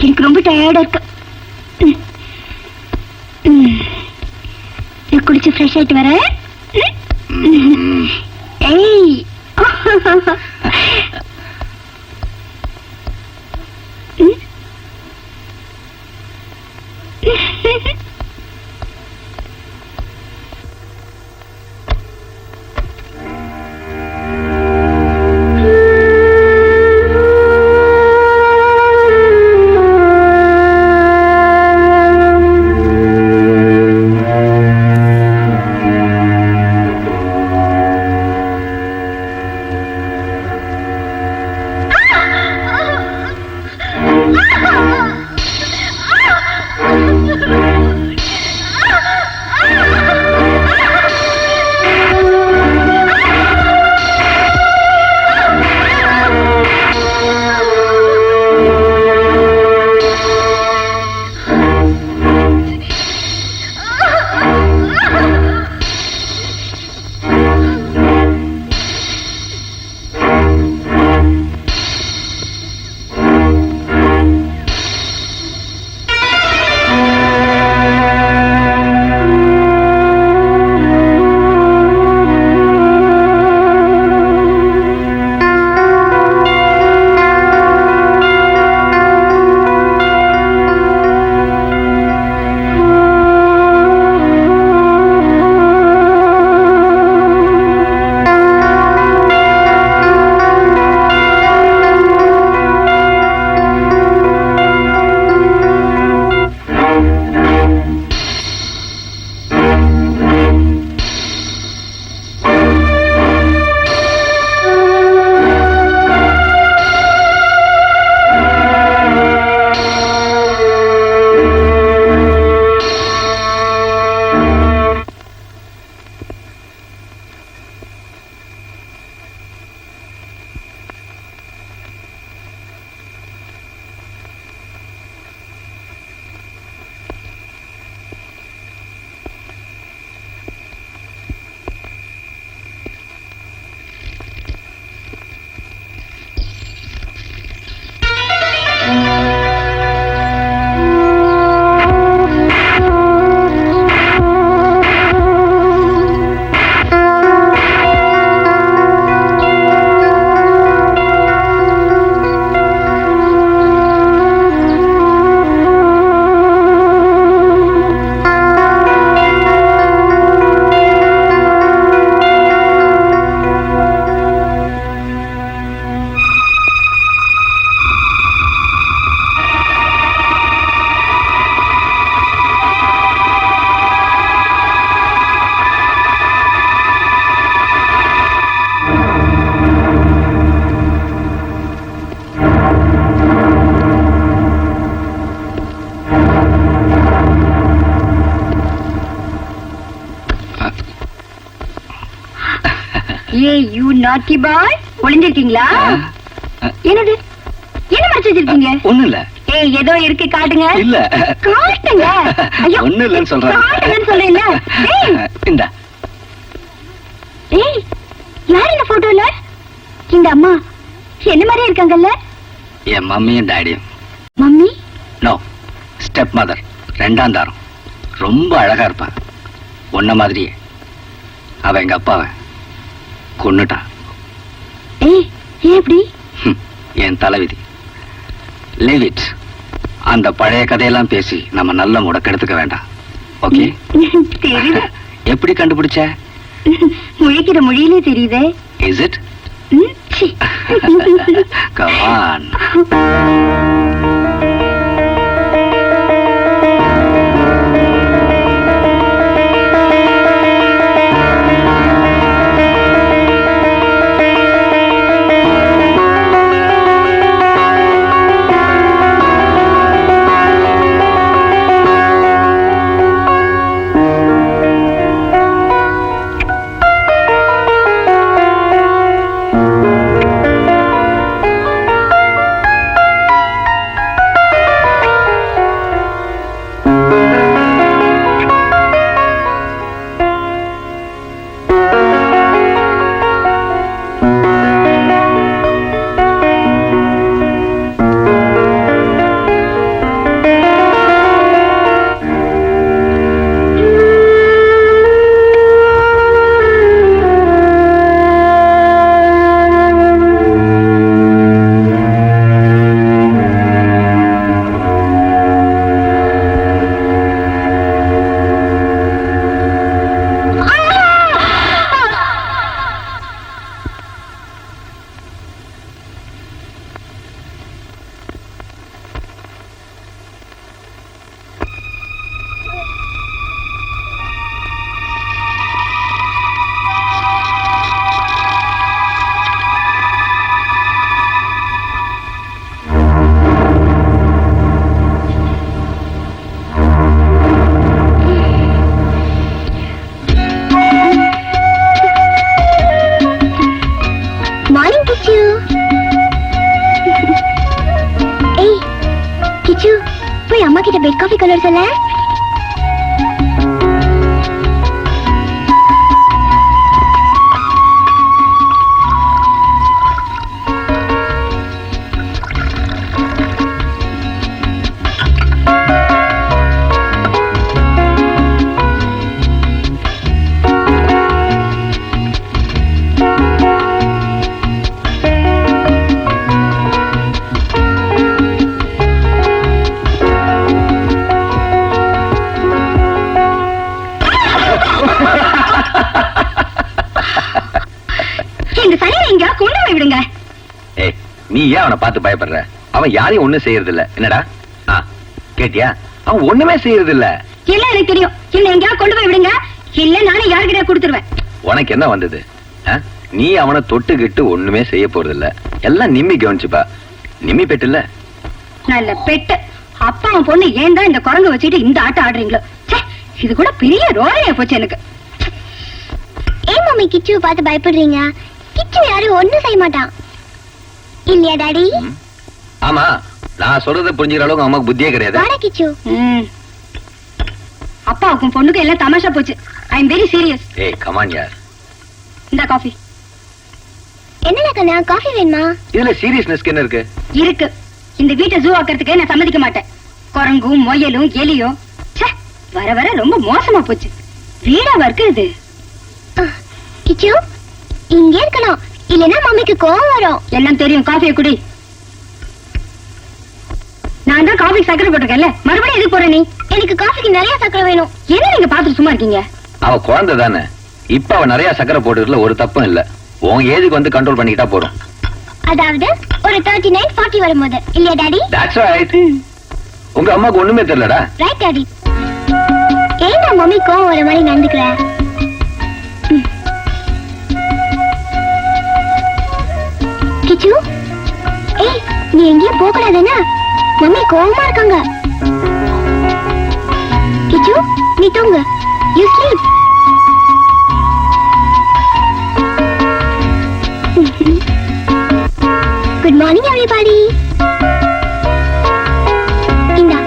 எனக்கு ரொம்ப டயர்டா இருக்கு. நான் குளிச்சு ஃப்ரெஷ் ஆயிட்டு வரேன். ஏய் you naughty boy, ஒளிஞ்சிருக்கீங்களா? என்னது? என்ன மறைச்சு வச்சிருக்கீங்க? ஒண்ணும் இல்ல. ஏய் ஏதோ இருக்கு காட்டுங்க. இல்ல. காட்டுங்க. ஐயோ. ஒண்ணும் இல்லன்னு சொல்றேன். காட்டுங்கன்னு சொல்றேன்ல. ஏய். இந்தா. ஏய். யார் இந்த போட்டோல? இந்த அம்மா என்ன மாதிரி இருக்காங்கல்ல? என் மம்மியும் டாடியும். மம்மி? நோ. Step mother. ரெண்டாம் தாரம். ரொம்ப அழகா இருப்பான். உன்ன மாதிரியே. அவ எங்க அப்பாவை கொன்னுட்டான். ஏய், ஏன் அப்படி? என் தலைவிதி. Leave it. அந்த பழைய கதையெல்லாம் பேசி நம்ம நல்ல முடக்கெடுத்துக்க வேண்டாம். ஓகே? தெரியுது. எப்படி கண்டுபிடிச்ச? முழிக்கிற மொழியிலே தெரியுதே. Is it? Come on. போய் அம்மா கிட்ட பெட் காஃபி கலர் சொல்ல. நீ ஏன் அவனை பார்த்து பயப்படுற? அவன் யாரையும் ஒண்ணும் செய்யறது இல்ல. என்னடா கேட்டியா? அவன் ஒண்ணுமே செய்யறது இல்ல. இல்ல எனக்கு தெரியும். இல்ல எங்கயா கொண்டு போய் விடுங்க, இல்ல நானே யார்கிட்ட கொடுத்துருவேன். உனக்கு என்ன வந்தது? நீ அவனை தொட்டுக்கிட்டு ஒண்ணுமே செய்ய போறது இல்ல. எல்லாம் நிம்மி கவனிச்சுப்பா. நிம்மி பெட்டு இல்ல, நல்ல பெட்டு. அப்பா அவன் பொண்ணு ஏன் தான் இந்த குரங்கு வச்சுட்டு இந்த ஆட்டம் ஆடுறீங்களோ? இது கூட பெரிய ரோலையா போச்சு எனக்கு. ஏன் மம்மி கிச்சு பார்த்து பயப்படுறீங்க? கிச்சு யாரும் ஒண்ணும் செய்ய மாட்டான் இல்லையா டாடி? ஆமா, நான் சொல்றத புரிஞ்சுக்கிற அளவுக்கு அம்மாக்கு புத்தியே கிடையாது. வாடா கிச்சு. அப்பாவுக்கும் பொண்ணுக்கும் எல்லாம் தமாஷா போச்சு. ஐ அம் வெரி சீரியஸ். ஏய் கம் ஆன் யார். இந்த காஃபி. என்னடா கண்ணா, காஃபி வேணுமா? இதுல சீரியஸ்னஸ் என்ன இருக்கு? இருக்கு. இந்த வீட்டை ஜூ ஆக்கிறதுக்கு நான் சம்மதிக்க மாட்டேன். குரங்கும் முயலும் எலியும் வர வர ரொம்ப மோசமா போச்சு. வீடாவா இருக்கு இது. கிச்சு இங்கே இருக்கணும், இல்லனா மம்மிக்கு கோவம் வரும். எல்லாம் தெரியும். காஃபியை குடி. நான் தான் காஃபி சக்கரை போட்டிருக்கேன்ல, மறுபடியும் எதுக்கு போற நீ? எனக்கு காஃபிக்கு நிறைய சக்கரை வேணும். என்ன நீங்க பாத்துட்டு சும்மா இருக்கீங்க? அவ குழந்தை தானே, இப்ப அவ நிறைய சக்கரை போட்டுறதுல ஒரு தப்பும் இல்ல. உன் ஏஜுக்கு வந்து கண்ட்ரோல் பண்ணிக்கிட்டா போறோம். அதாவது ஒரு 39 40 வரும்போது இல்லையா டாடி? That's right. உங்க அம்மாக்கு ஒண்ணுமே தெரியலடா. Right daddy. ஏன் மம்மி கோவம் வர மாதிரி நடந்துக்கிற? கிச்சு, ஏய் நீ எங்கேயும் போக கூடாதுன்னா மம்மி கோவமா இருக்காங்க. கிச்சு நீ தூங்கு. You sleep. Good morning everybody. இந்தா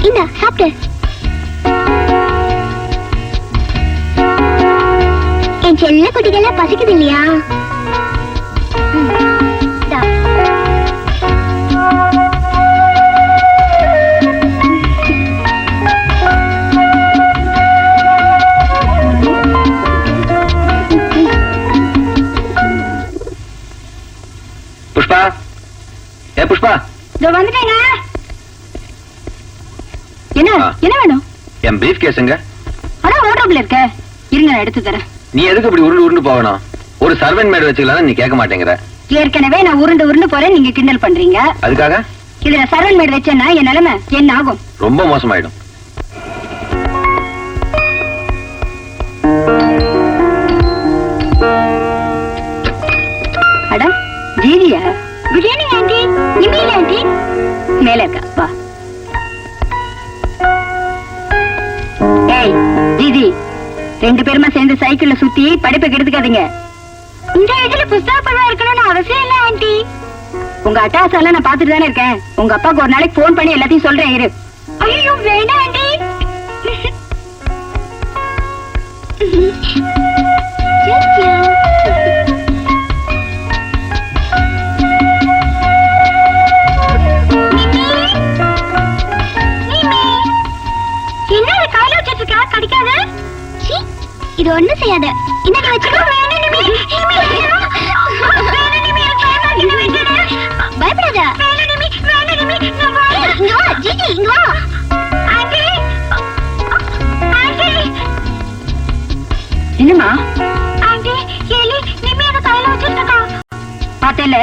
இந்தா சாப்பிடு. என் செல்ல குட்டிகள்லாம் பசிக்குது இல்லையா? புஷ்பா, ஏ புஷ்பா. இதோ வந்துட்டேங்க. என்ன என்ன வேணும்? என் பிரீஃப் கேஸுங்க. அதான் வாட்ரோப்ல இருக்க. இருங்க நான் எடுத்து தரேன். நீ எதுக்கு இப்படி உருண்டு உருண்டு போகணும்? ஒரு சர்வெண்ட் மேட் வச்சுக்கலாம், நீ கேட்க மாட்டேங்கிற. ஏற்கனவே நான் உருண்டு உருண்டு போறேன், நீங்க கிண்டல் பண்றீங்க. அதுக்காக இதுல சர்வெண்ட் மேட் வச்சேன்னா என் நிலைமை என்ன ஆகும்? ரொம்ப மோசமாயிடும். அட ஜீதியா. Good evening aunty. நிமில ஆண்டி மேல இருக்கா, வா. ஏய் ஜீதி, ரெண்டு பேருமா சேர்ந்து சைக்கிள்ல சுத்தி படிப்பை கெடுத்துக்காதீங்க. இந்த இடத்துல புஸ்தக பழம் இருக்கணும்னு அவசியம் இல்ல ஆண்டி. உங்க அட்டாசால நான் பாத்துட்டு தானே இருக்கேன். உங்க அப்பாவுக்கு ஒரு நாளைக்கு போன் பண்ணி எல்லாத்தையும் சொல்றேன் இரு. ஐயோ வேண்டாம் ஆண்டி. என்ன கையில வச்சிருக்கா? கடிக்காத. இது ஒண்ணும் செய்யாத. இந்த வச்சுக்கோ. பயப்படாத. என்னமா பார்த்தேல?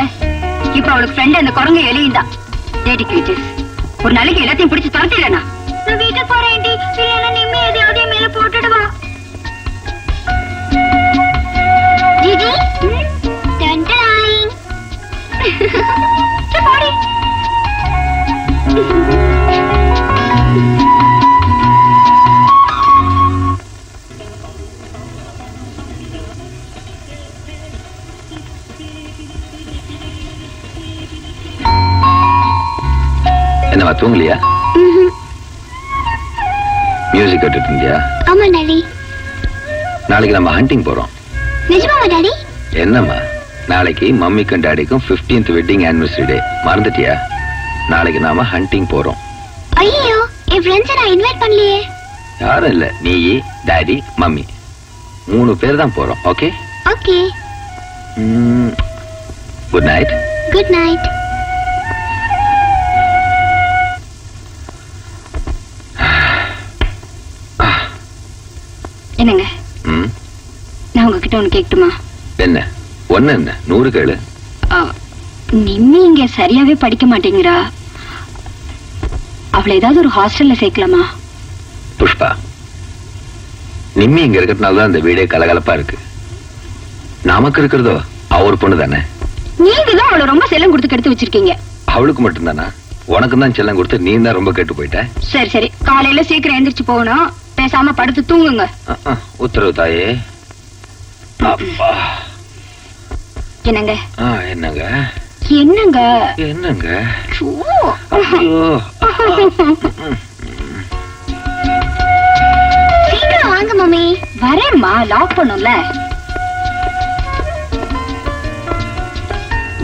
இப்ப அவளுக்கு ஃப்ரெண்ட் அந்த குரங்கு எலியும் தான். ஒரு நாளைக்கு எல்லாத்தையும் பிடிச்சு துரத்திடனா? நான் வீட்டுக்கு போறேன். இல்லைன்னா நிம்மி எதையாவது மேல போட்டுடுவா. ஜிஜி டன்டராய். போடி. என்னவா தூங்கலையா? மியூசிக் கேட்டுட்டு இருந்தியா? ஆமா டாடி. நாளைக்கு நம்ம ஹண்டிங் போறோம். நிஜமாவா டாடி? என்னம்மா, நாளைக்கு மம்மிக்கும் டாடிக்கும் 15th வெட்டிங் ஆனிவர்சரி டே. மறந்துட்டியா? நாளைக்கு நாம ஹண்டிங் போறோம். ஐயோ, என் ஃப்ரெண்ட்ஸை நான் இன்வைட் பண்ணலையே. யாரும் இல்ல, நீ, டாடி, மம்மி 3 பேர் தான் போறோம். Okay okay. Good night. Good night. என்னங்க, நான் உங்ககிட்ட ஒண்ணு கேட்கட்டுமா? என்ன? ஒண்ணு என்ன 100 கேளு. நிம்மி இங்க சரியாவே படிக்க மாட்டேங்கிறா. அவளை ஏதாவது ஒரு ஹாஸ்டல்ல சேர்க்கலாமா? புஷ்பா, நிம்மி இங்க இருக்கிறதுனால தான் இந்த வீடே கலகலப்பா இருக்கு. நமக்கு இருக்கிறதோ அவர் பொண்ணு தானே. நீங்க தான் அவளை ரொம்ப செல்லம் கொடுத்து கெடுத்து வச்சிருக்கீங்க. அவளுக்கு மட்டும் தானா? உனக்கு தான் செல்லம் கொடுத்து நீ தான் ரொம்ப கேட்டு போயிட்ட. சரி சரி, காலையில சீக்கிரம் எந்திரிச்சு போகணும். பேசாம படுத்து தூங்குங்க. உத்தரவு தாயே. அப்பா. என்னங்க? என்னங்க? என்னங்க? என்னங்க? சூ. ஐயோ. சீக்கிரம் வாங்க மம்மி. வரேம்மா, லாக் பண்ணும்ல.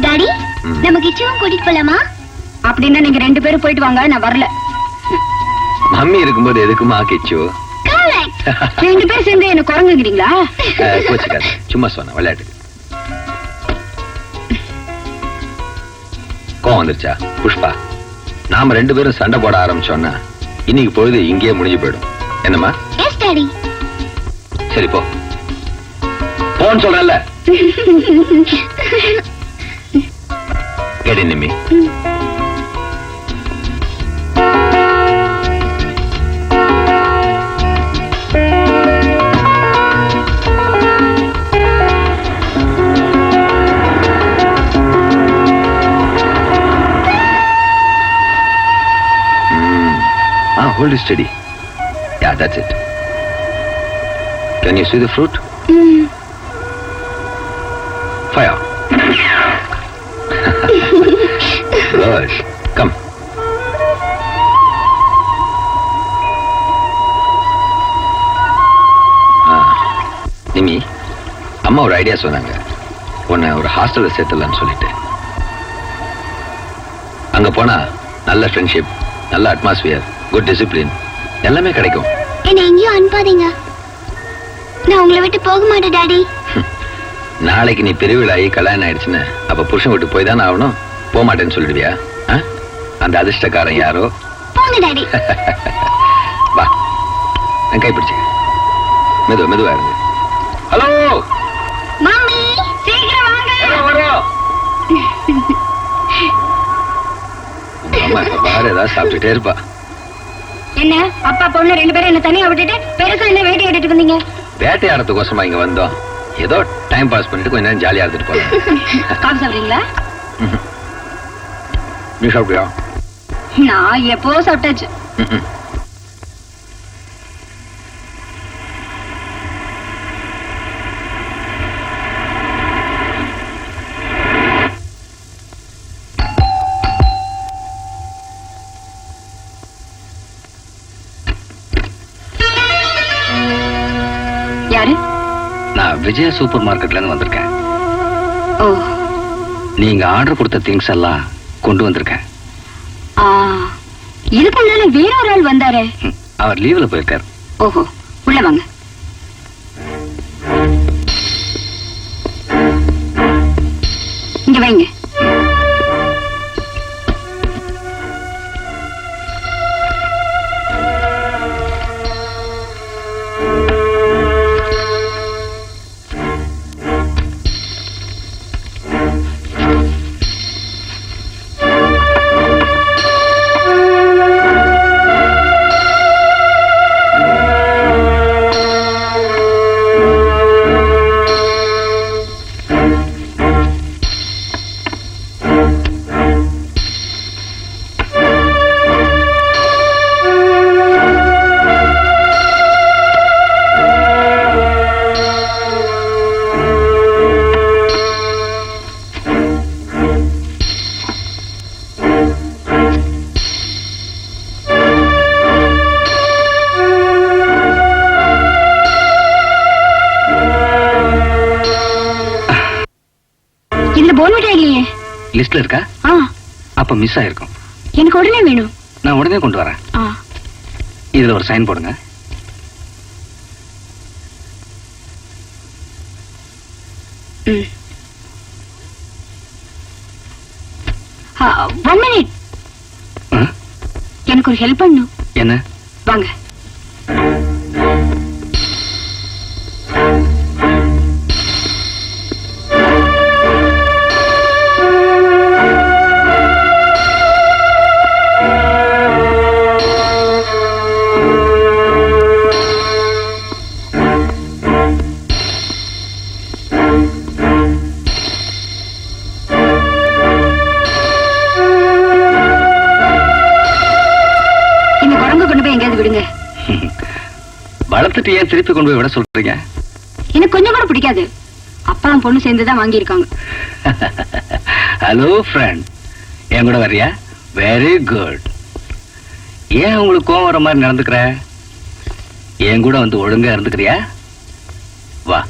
டாடி, நம்ம கிச்சனும் கூட்டிட்டு போலாமா? அப்படின்னா நீங்க 2 பேரும் போயிட்டு வாங்க, நான் வரல. மம்மி இருக்கும்போது எதுக்குமா கிச்சு? 2 பேரும் சேர்ந்து என்ன குரங்குங்கிறீங்களா? கோச்சுக்காத, சும்மா சொன்ன விளையாட்டுக்கு. கோவம் வந்துருச்சா? புஷ்பா, நாம 2 பேரும் சண்டை போட ஆரம்பிச்சோம்னா இன்னைக்கு பொழுது இங்கேயே முடிஞ்சு போயிடும். என்னம்மா? Yes daddy. சரி போ, போன்னு சொல்றேன்ல. கேடி Nimmi. Hold it steady. Yeah, that's it. Can you see the fruit? Fire. Good. Come. நிமி, அம்மா ஒரு ஐடியா சொன்னாங்க. உன்னை ஒரு ஹாஸ்டல்ல சேர்த்துடலான்னு சொல்லிட்டு. அங்க போனா நல்ல ஃப்ரெண்ட்ஷிப், நல்ல அட்மாஸ்பியர், குட் டிசிப்ளின் எல்லாமே கிடைக்கும். என்ன எங்கேயும் அனுப்பாதீங்க. நான் உங்களை விட்டு போக மாட்டேன் டாடி. நாளைக்கு நீ பெரியவிழாயி கல்யாணம் ஆயிடுச்சுன்னு அப்ப புருஷன் விட்டு போய் தானே ஆகணும். போக மாட்டேன்னு சொல்லிடுவியா? அந்த அதிர்ஷ்டக்காரன் யாரோ. போங்க டாடி. வா, நான் கைப்பிடிச்சு. மெதுவா இருந்து. ஹலோ மம்மி, சீக்கிரம் வாங்க. அம்மா இப்ப பாரு ஏதாவது சாப்பிட்டுட்டே இருப்பா. என்ன அப்பா பொண்ணு 2 பேரும் என்ன தனியா விட்டுட்டு பெருசா என்ன வேட்டை எடுத்துட்டு வந்தீங்க? வேட்டையாடுறதுக்கோசமா இங்க வந்தோம். ஏதோ டைம் பாஸ் பண்ணிட்டு கொஞ்ச நேரம் ஜாலியா இருந்துட்டு போறோம். காஃபி சாப்பிடுறீங்களா? நீ சாப்பிட்டியா? நான் எப்போ சாப்பிட்டாச்சு. யாரு? நான் விஜய சூப்பர் மார்க்கெட்ல இருந்து வந்திருக்கேன். ஓ, நீங்க ஆர்டர் கொடுத்த திங்ஸ் எல்லாம் கொண்டு வந்திருக்கேன். இதுக்கு முன்னால வேற ஒரு ஆள் வந்தாரே. அவர் லீவ்ல போயிருக்காரு. ஓஹோ, உள்ள வாங்க. இங்க வைங்க. லிஸ்ட்ல இருக்கா? ஆ, அப்ப மிஸ் ஆயிருக்கும். எனக்கு உடனே வேணும். நான் உடனே கொண்டு வரேன். ஆ, இதுல ஒரு சைன் போடுங்க. ம். 1 மினிட். ஆ? எனக்கு ஒரு ஹெல்ப் பண்ணும். என்ன? வாங்க. இந்த குரங்கு கொண்டு போய் எங்கேயாவது விடுங்க. வளர்த்துட்டு ஏன் திருப்பி கொண்டு போய் விட சொல்றீங்க? எனக்கு கொஞ்சம் கூட பிடிக்காது. அப்பாவும் பொண்ணு சேர்ந்துதான் வாங்கியிருக்காங்க. ஹலோ ஃப்ரெண்ட், என் கூட வரியா? Very good. ஏன் உங்களுக்கு கோவம் வர மாதிரி நடந்துக்கிற? என் கூட வந்து ஒழுங்கா இருந்துக்கிறியா? வா.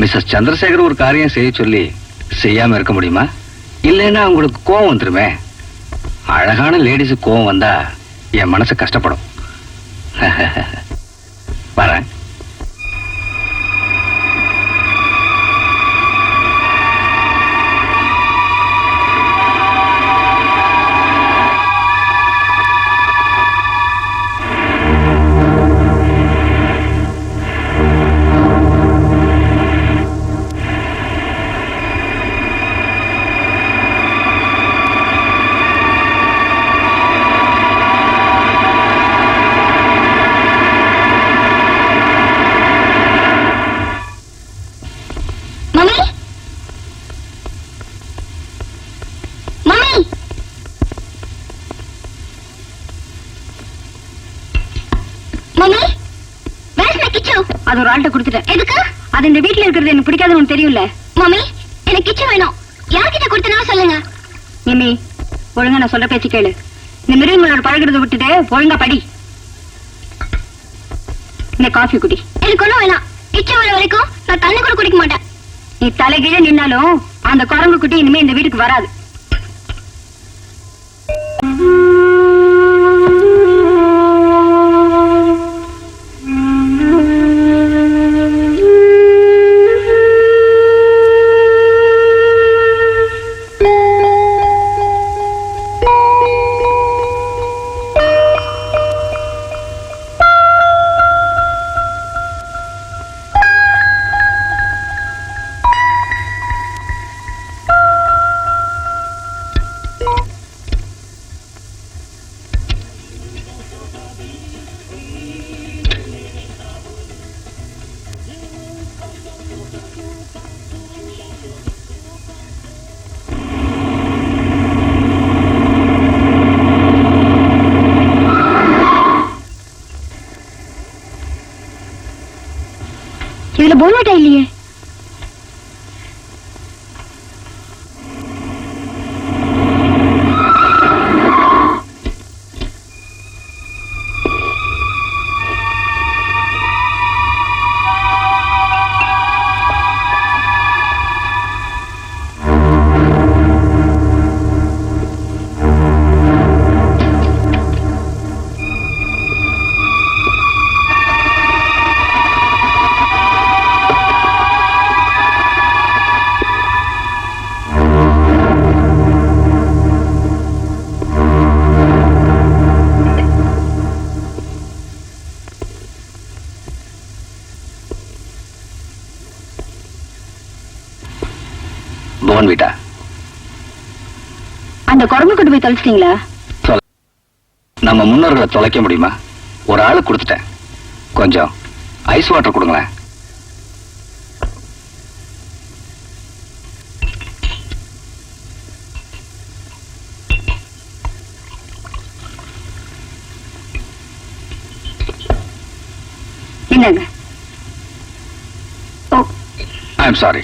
மிஸ்ஸஸ் சந்திரசேகர் ஒரு காரியம் செய்ய சொல்லி செய்யாம இருக்க முடியுமா? இல்லைன்னா உங்களுக்கு கோவம் வந்துருமே. அழகான லேடிஸு கோவம் வந்தா என் மனசு கஷ்டப்படும். வரேன். Mummy, mummy, mummy, where's my kitchen? அது ஒரு ஆள்கிட்ட கொடுத்துட்டேன். எதுக்கு? அது இந்த வீட்ல இருக்கிறது எனக்கு பிடிக்காதுன்னு உனக்கு தெரியும்ல. மம்மி, எனக்கு கிச்சன் வேணும். யார்கிட்ட கொடுத்தனா சொல்லுங்க. மிமி, ஒழுங்கா நான் சொல்ற பேச்சு கேளு. இந்த மிருகங்களோட பழகுறத விட்டுட்டு ஒழுங்கா படி. இந்த காஃபி குடி. எனக்கு ஒண்ணும் வேணாம். கிச்சன் வர வரைக்கும் நான் தண்ணி கூட குடிக்க மாட்டேன். நீ தலைகீழ நின்னாலும் அந்த குரங்கு குட்டி இனிமே இந்த வீட்டுக்கு வராது. இதுல போனட்டா இல்லையே. போன்விட்டா. அந்த குரங்கு கொண்டு போய் தொலைச்சிட்டீங்களா? நம்ம முன்னோர்களை தொலைக்க முடியுமா? ஒரு ஆளு கொடுத்துட்டேன். கொஞ்சம் ஐஸ் வாட்டர் கொடுங்களேன். என்னங்க? ஓ, ஐ எம் சாரி.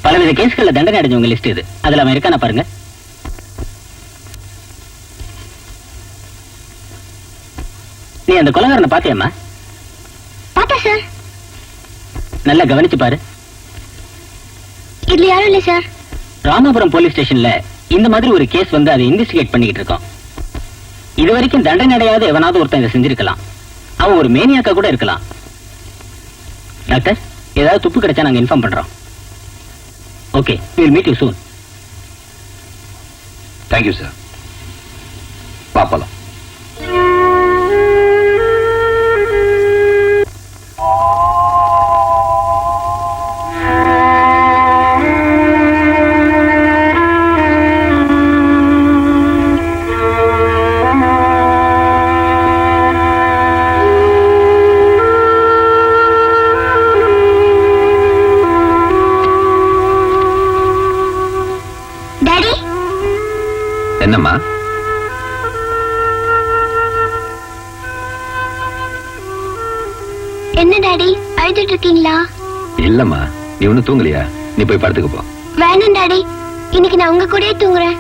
பலவித கேஸ்கள்ல தண்டனை அடைஞ்சவங்க லிஸ்ட் இது. அதுல அவன் இருக்கான பாருங்க. நீ அந்த கொலைகாரனை பாத்தியம்மா? பாத்தா சார். நல்லா கவனிச்சு பாரு. இதுல யாரும் இல்ல சார். ராமபுரம் போலீஸ் ஸ்டேஷன்ல இந்த மாதிரி ஒரு கேஸ் வந்து அதை இன்வெஸ்டிகேட் பண்ணிக்கிட்டு இருக்கோம். இது வரைக்கும் தண்டனை அடையாத எவனாவது ஒருத்தன் இதை செஞ்சிருக்கலாம். அவன் ஒரு மேனியாக்கா கூட இருக்கலாம். டாக்டர், ஏதாவது துப்பு கிடைச்சா நாங்க இன்ஃபார்ம் பண்றோம். Okay, we'll meet you soon. Thank you sir. பாப்பலாம். என்னம்மா? என்ன டாடி, அழுதுட்டு இருக்கீங்களா? இல்லம்மா, நீ ஒன்னும் தூங்கலையா? நீ போய் படுத்துக்க போ. வேணாம் டாடி, இன்னைக்கு நான் உங்க கூடயே தூங்குறேன்.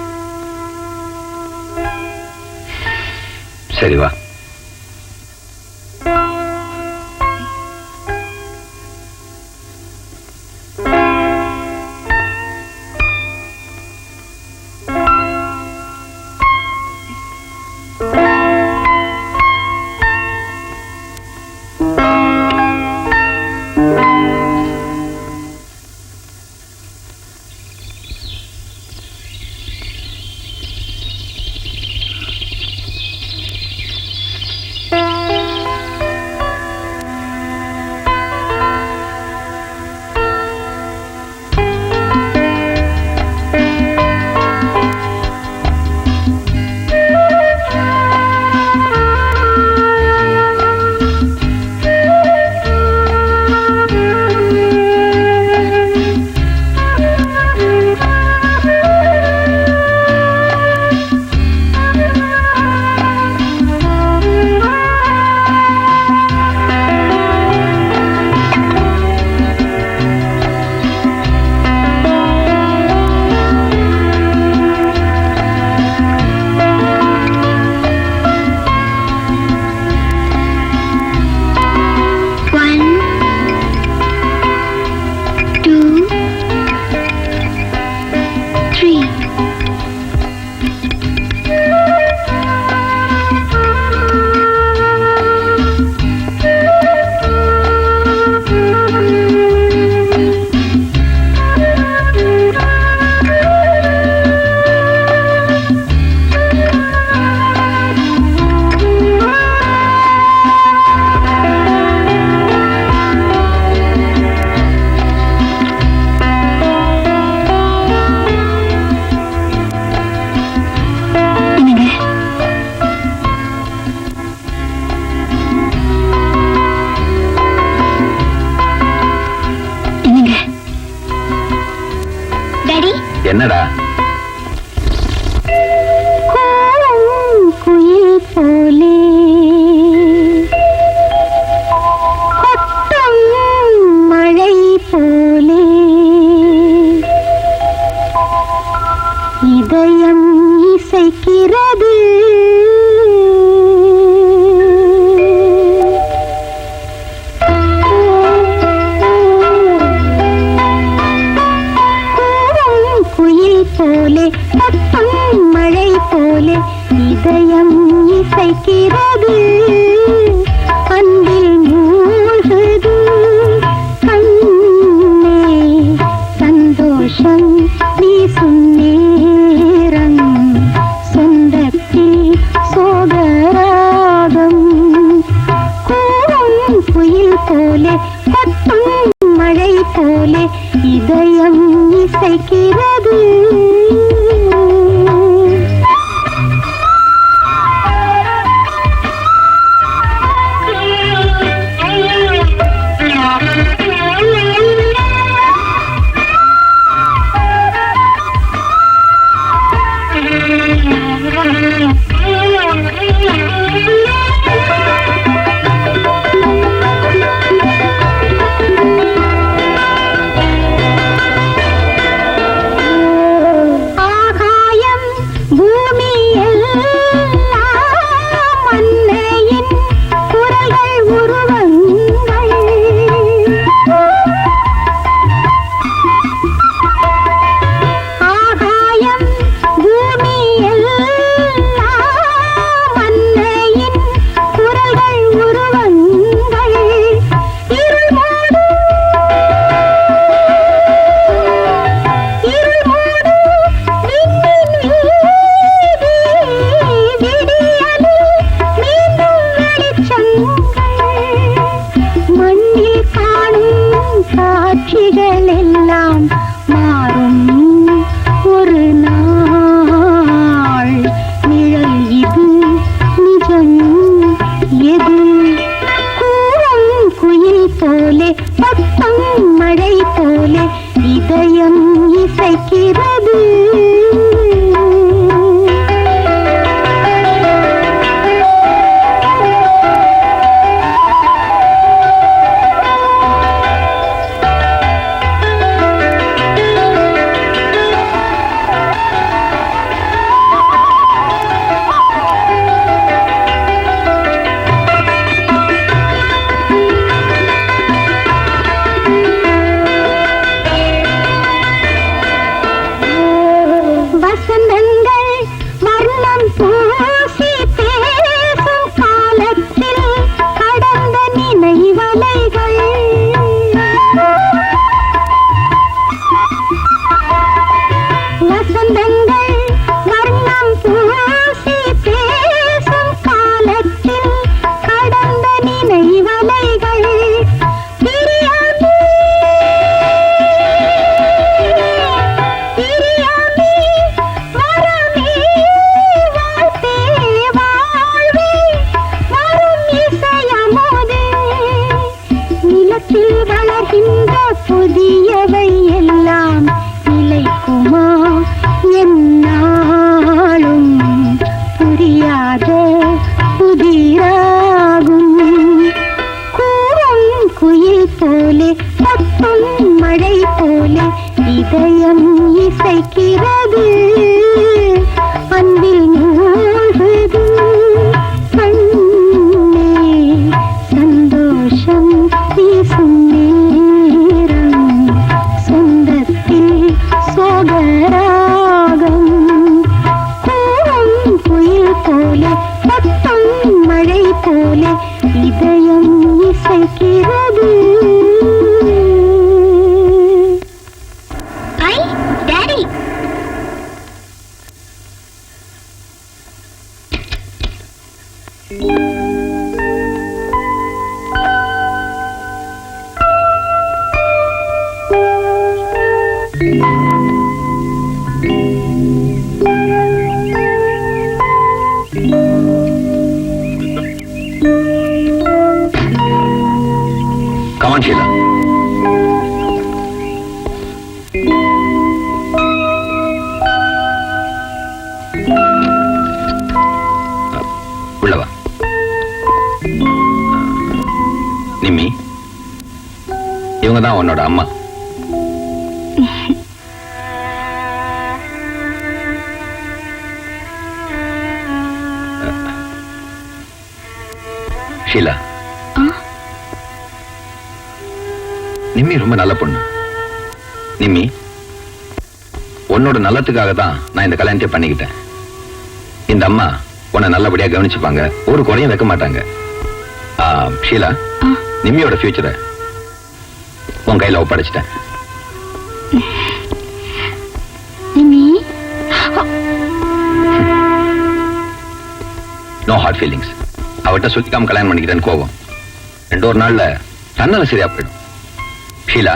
சரி வா. என்னடா? குயில் போலே கொட்டும் மழை போலே இதயம் இசைக்கிறது. குயில் போலே கொட்டும் மழை போலே இதயம் இசைக்கிறது. அன்பில் மூழ்குது கண்ணே சந்தோஷம் வீசும் நேரம் சொந்தத்தில் சோகராகம். கூறும் குயில் போலே கொட்டும் மழை போலே இதயம் இசைக்கிறது. இவங்க தான் உன்னோட அம்மா. ஷீலா, நிம்மி ரொம்ப நல்ல பொண்ணு. நிம்மி, உன்னோட நல்லத்துக்காக தான் நான் இந்த கல்யாணத்தை பண்ணிக்கிட்டேன். இந்த அம்மா உன்னை நல்லபடியா கவனிச்சுப்பாங்க, ஒரு குறையும் வைக்க மாட்டாங்க. ஷீலா, நிம்மியோட ஃபியூச்சரை உன் கையில ஒப்படைச்சிட்டேன். No hard feelings. அவட்ட சுத்திக்காம கல்யாணம் பண்ணிக்கிட்டேன்னு கோபம் ரெண்டு ஒரு நாள்ல தன்னால சரியா போயிடும். ஷீலா,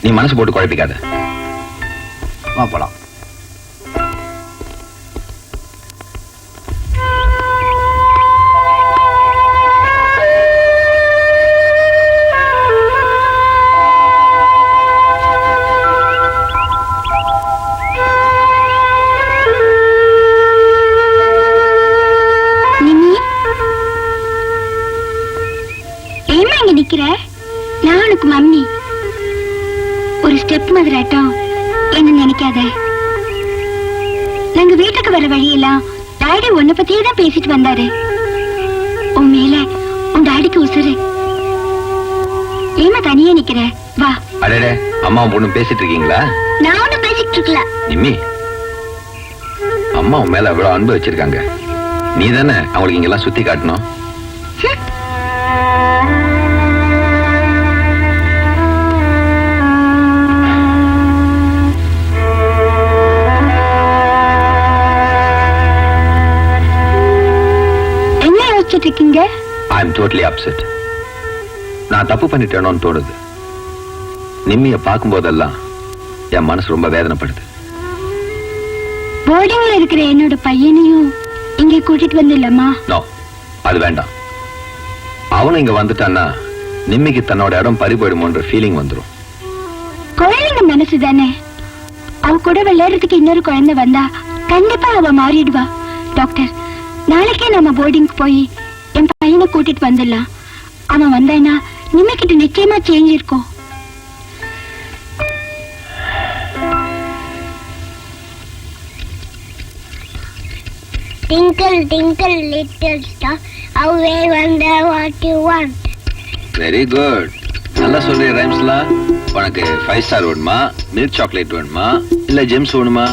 நீ மனசு போட்டு குழப்பிக்காத. வா போலாம். நான் உனக்கு மம்மி. ஒரு ஸ்டெப் மதுராட்டம் என்ன நினைக்காத. நாங்க வீட்டுக்கு வர வழியெல்லாம் டாடி உன்னை பத்தியே தான் பேசிட்டு வந்தாரு. உன் மேல உன் டாடிக்கு உசுறு. ஏமா தனியே நிக்கிற? வா. அடடே, அம்மா பொண்ணு பேசிட்டு இருக்கீங்களா? நான் ஒன்னும் பேசிட்டு இருக்கல. நிம்மி, அம்மா உன் மேல எவ்வளவு அன்பு வச்சிருக்காங்க. நீ தானே அவங்களுக்கு இங்கெல்லாம் சுத்தி காட்டணும். இருக்கீங்க? I am totally upset. நான் தப்பு பண்ணிட்டேனோன்னு தோணுது. நிம்மிய பார்க்கும் போதெல்லாம் என் மனசு ரொம்ப வேதனைப்படுது. போர்டிங்ல இருக்கிற என்னோட பையனையும் இங்க கூட்டிட்டு வந்துடலாமா? நோ, அது வேண்டாம். அவனும் இங்க வந்துட்டான்னா நிம்மிக்கு தன்னோட இடம் பறி போயிடுமோன்ற ஃபீலிங் வந்துடும். குழந்தைங்க மனசு தானே. அவ கூட விளையாடுறதுக்கு இன்னொரு குழந்தை வந்தா கண்டிப்பா அவ மாறிடுவா. டாக்டர், நாளைக்கே நம்ம போர்டிங்க்கு போய் என் பையனை கூட்டிட்டு வந்துடலாம். அவன் வந்தானா நிம்மிக்கிட்ட நிச்சயமா சேஞ்ச் இருக்கும். Twinkle, twinkle, little star, how I wonder what you want. Very good. நல்லா சொல்ற ரைம்ஸ்லாம். உனக்கு 5 ஸ்டார் வேணுமா, மில்க் சாக்லேட் வேணுமா, இல்ல ஜெம்ஸ் வேணுமா?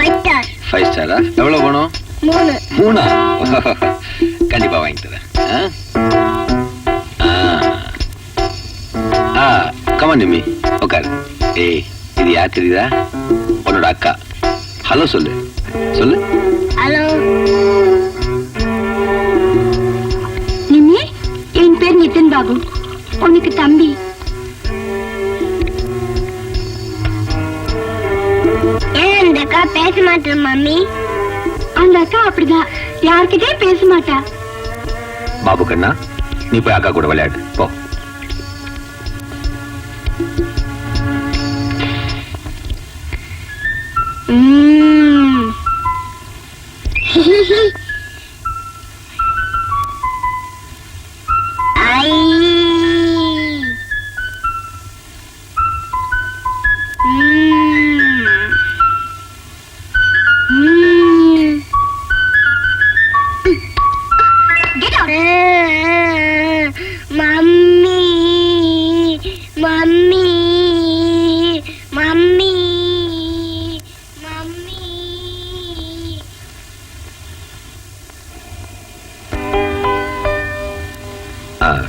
5 star. 5 ஸ்டாரா? எவ்வளவு வேணும்? 3. 3? கண்டிப்பா வாங்கி தரேன். கமான் நிம்மி, உட்காரு. ஏய், இது யார் தெரியுதா? உன்னோட அக்கா. ஹலோ சொல்லு. சொல்லு. Hello. நிம்மி, என் பேர் நிதின் பாபு. உனக்கு தம்பி. ஏன் அந்த அக்கா பேச மாட்டேன் மம்மி? அந்த அக்கா அப்படிதான், யார்கிட்டயே பேச மாட்டா. பாபு கண்ணா, நீ போய் அக்கா கூட விளையாடு போ.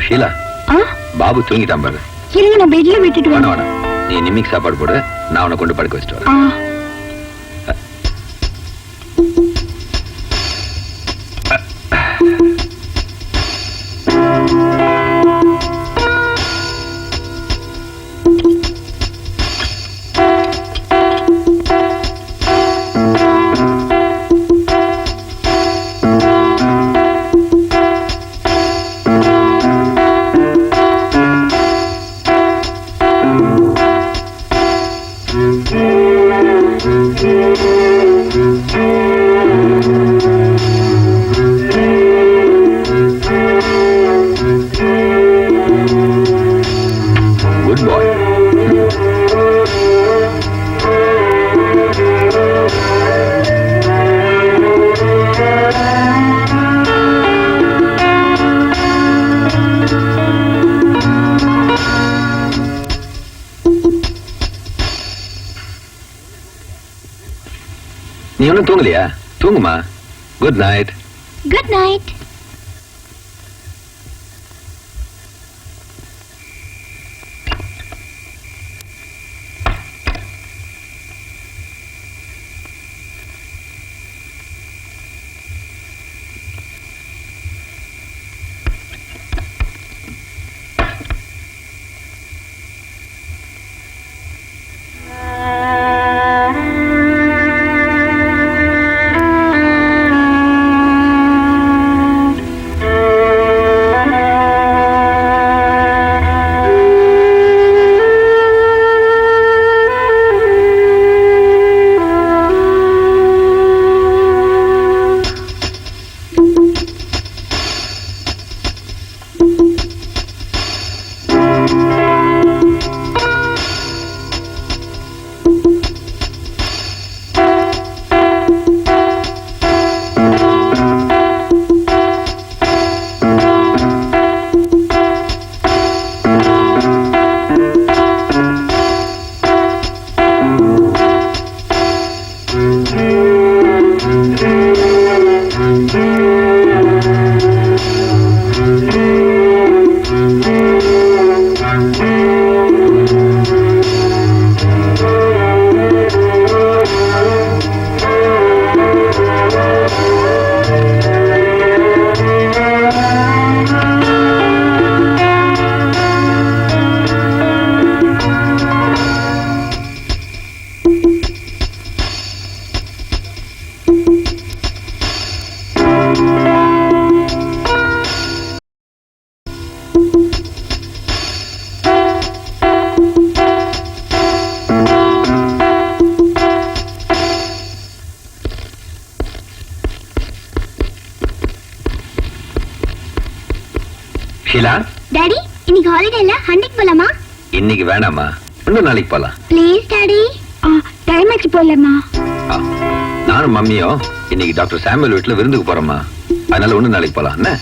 ஷீலா, பாபு தூங்கிட்டான் பாரு. இருங்க, நான் பெட்ல விட்டுட்டு வேணாம் வேணாம், நீ நிம்மிக்கு சாப்பாடு போடு, நான் உன்னை கொண்டு படுக்க வச்சுட்டு வரேன். நீ ஒன்னும் தூங்கலையா? தூங்குமா. Good night. Good night. Sheela, daddy இன்னைக்கு ஹாலிடேல ஹண்டிங் போலாமா? இன்னைக்கு வேணாமா, இன்னும் நாளைக்கு போலாம். Please daddy. டைம் ஆச்சு போலமா. நானும் மம்மியும் இன்னைக்கு டாக்டர் சாமுவேல் வீட்டுல விருந்துக்கு போறோமா, அதனால ஒண்ணு நாளைக்கு போலாம். என்ன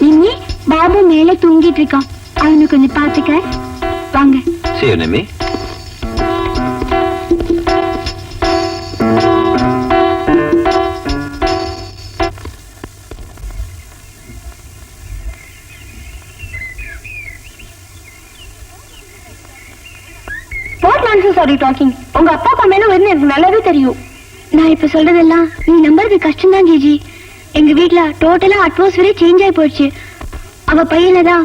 நிம்மி, பாபு மேல தூங்கிட்டு இருக்கான், அவனை கொஞ்சம் பாத்துக்க. வாங்க. See you, Nimmi. What nonsense are you talking? உங்க அப்பா அப்பா மேல வந்து எனக்கு நல்லாவே தெரியும். நான் இப்ப சொல்றதெல்லாம் நீ நம்புறது கஷ்டம் தான் ஜிஜி. எங்க வீட்ல டோட்டலா அட்மாஸ்பியரே சேஞ்ச் ஆகி போயிடுச்சு. அவ பையனை தான்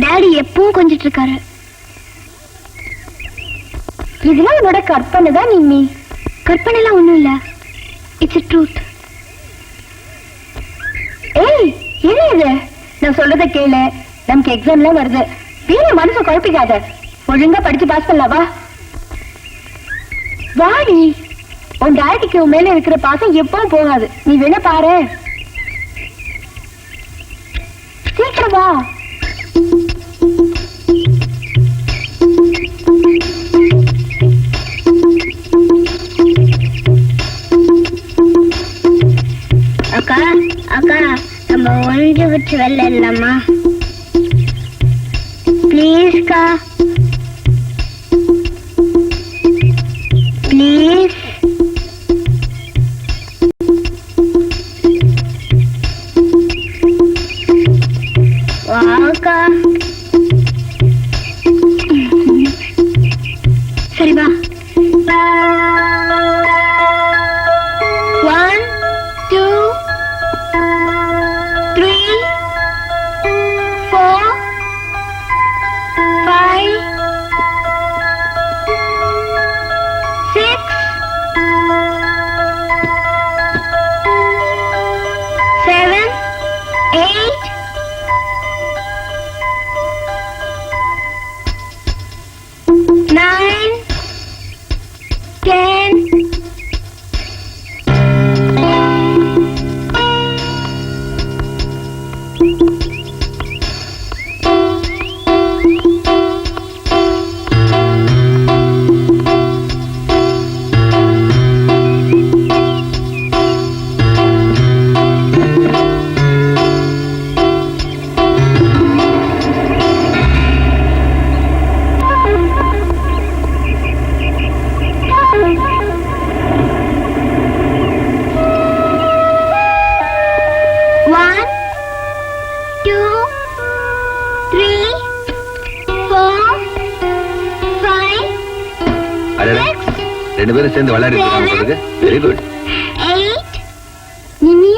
டாடி எப்பவும் கொஞ்சிட்டு இருக்காரு. இதெல்லாம் உன்னோட கற்பனை தான் நிம்மி. கற்பனை எல்லாம் ஒண்ணும் இல்ல, இட்ஸ் a truth. ஏய், என்ன இது? நான் சொல்றத கேளு, நமக்கு எக்ஸாம்லாம் வருது. வீர மனசை குழப்பிக்காத, ஒழுங்கா படிச்சு பாஸ் பண்ணலாவா? வாடி, உன் டாடிக்கு உன் மேல இருக்கிற பாசம் எப்பவும் போகாது. நீ வேணா பாரு, சீக்கிரம் வா. அக்கா அக்கா, நம்ம ஒன்று விட்டு வெளில இல்லாமா? ப்ளீஸ்க்கா, ப்ளீஸ். வாக்கா. சரி வா. 1 2 3 4 5 சேர்ந்து விளையாடிட்டு இருக்காங்க உங்களுக்கு. Very good. 8. நிமி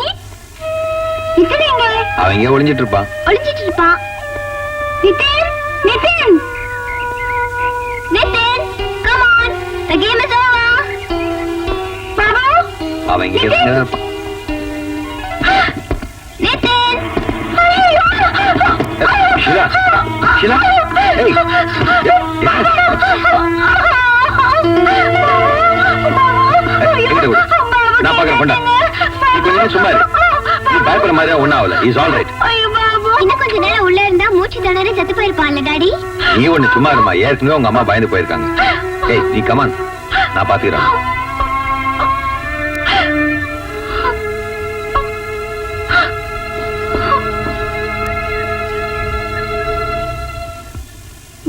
நிதின் எங்க? அவன் இங்கே ஒளிஞ்சிட்டு இருப்பான். ஒளிஞ்சிட்டு இருப்பான். Nitin Nitin Nitin, come on. The game is over. Babu அவன் இங்கே இருப்பான். Nitin. ஷீலா ஷீலா ஏய் நான் பாக்குறேன். கொண்டா நீ கொஞ்ச நேரம் சும்மா இரு. நீ பயப்படுற மாதிரி ஒன்னும் ஆகல. Is all right. இன்னும் கொஞ்ச நேரம் உள்ள இருந்தா மூச்சு திணறி செத்து போயிருப்பான்ல டாடி. நீ ஒண்ணு சும்மா இருமா. ஏற்கனவே உங்க அம்மா பயந்து போயிருக்காங்க. ஏய் நீ கமான், நான் பாத்துக்கிறேன்.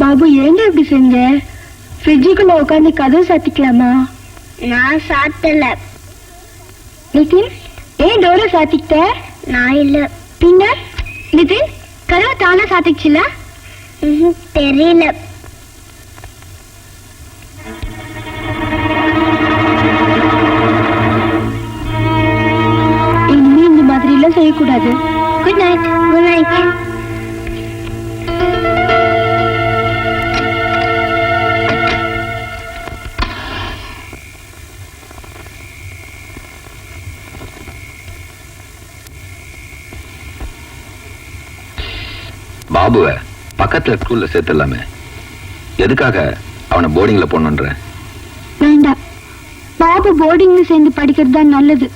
பாபு ஏங்க இப்படி செஞ்ச? ஃப்ரிட்ஜுக்குள்ள உட்காந்து கதவு சாத்திக்கலாமா? நான் சாத்தல. நிதின் ஏன் டோரை சாத்திக்கிட்ட? நான் இல்ல. பின்ன நிதின் கதவை தானா சாத்திச்சுல? தெரியல. இனிமே இந்த மாதிரி எல்லாம் செய்யக்கூடாது. Good night. Good night. பாபுவை பக்கத்துல ஸ்கூல்ல சேர்த்துடலாமே. எதுக்காக அவனை போர்டிங்ல போடணுன்ற? வேண்டாம், பாபு போர்டிங்ல சேர்ந்து படிக்கிறது தான் நல்லது.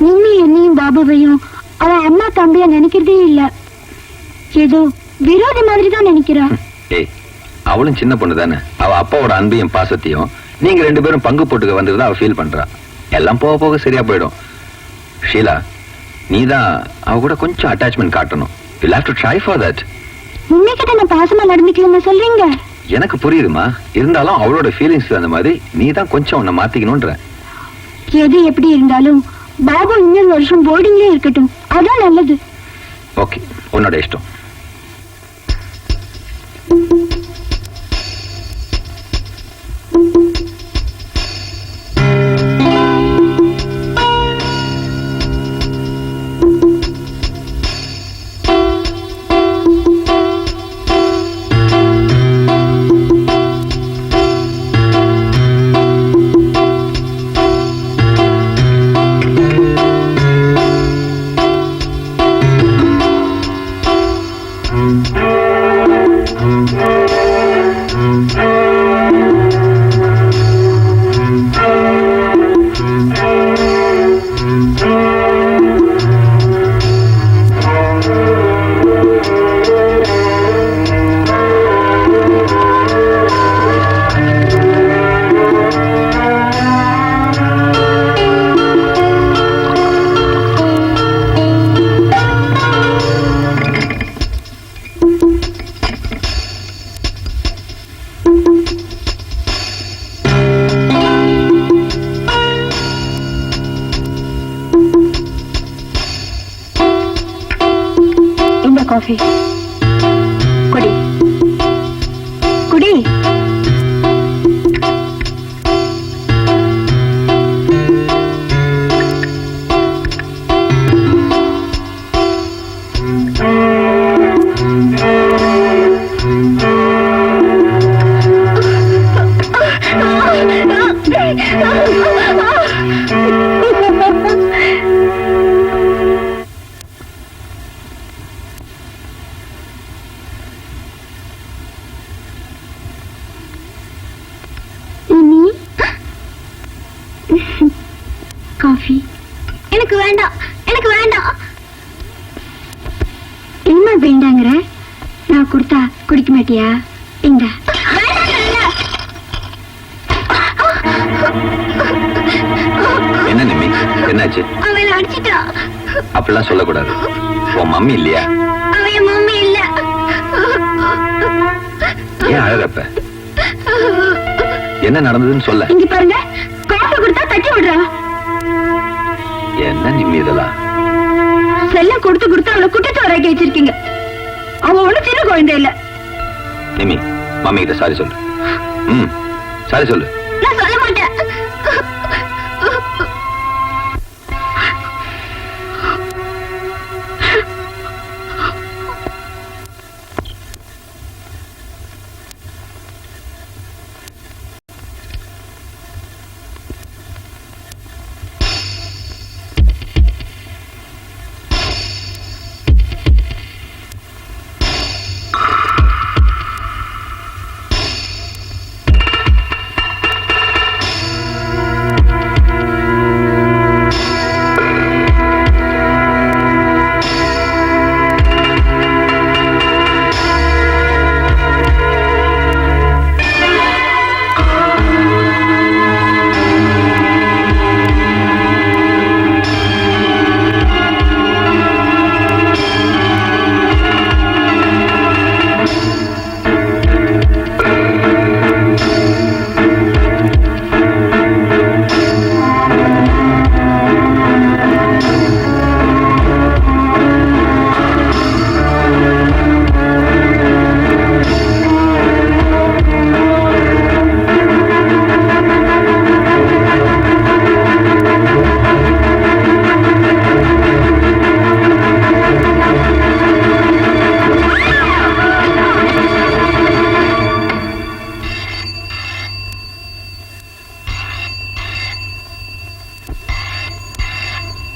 நிம்மி என்னையும் பாபுவையும் அவன் அம்மா தம்பியா நினைக்கிறதே இல்ல. ஏதோ விரோதி மாதிரி தான் நினைக்கிறா. ஏய் அவளும் சின்ன பொண்ணு தானே. அவ அப்பாவோட அன்பையும் பாசத்தையும் நீங்க 2 பேரும் பங்கு போட்டுக்க வந்ததுதான் அவ ஃபீல் பண்றா. எல்லாம் போக போக சரியா போயிடும். ஷீலா நீதான் அவ கூட கொஞ்சம் அட்டாச்மெண்ட் காட்டணும். You'll have to try for that. உன்னைக்கிட்ட நான் பாசமா நடந்துக்கலன்னு சொல்றீங்க? எனக்கு புரியுதுமா. இருந்தாலும் அவளோட ஃபீலிங்ஸ் அந்த மாதிரி நீ தான் கொஞ்சம் உன்னை மாத்திக்கணும்ன்ற. எது எப்படி இருந்தாலும் பாபு இன்னொரு வருஷம் போர்டிங்ல இருக்கட்டும், அதான் நல்லது. ஓகே, உன்னோட இஷ்டம். காஃபி குடி குடி. காஃபி எனக்கு வேண்டாம், எனக்கு வேண்டாம். என்ன வேண்டாங்கிற? நான் கொடுத்தா குடிக்க மாட்டியா? இந்த என்ன நிம்மி, என்னாச்சு? அவளை அடிச்சிட்டா. அப்படிலாம் சொல்லக்கூடாது. உன் மம்மி இல்லையா? அவன் மம்மி இல்ல. ஏன் அழகப்ப? என்ன நடந்ததுன்னு சொல்ல. இங்க பாருங்க, காஃபி கொடுத்தா தட்டி விடுறா. என்ன நிம்மி இதெல்லாம்? செல்லம் கொடுத்து கொடுத்து அவளை குட்டிச்சோறாக்கி வச்சிருக்கீங்க. அவ ஒண்ணு சின்ன குழந்தை இல்ல. நிம்மி, மம்மி கிட்ட சாரி சொல்லு. சாரி சொல்லு. நான் சொல்ல மாட்டேன்.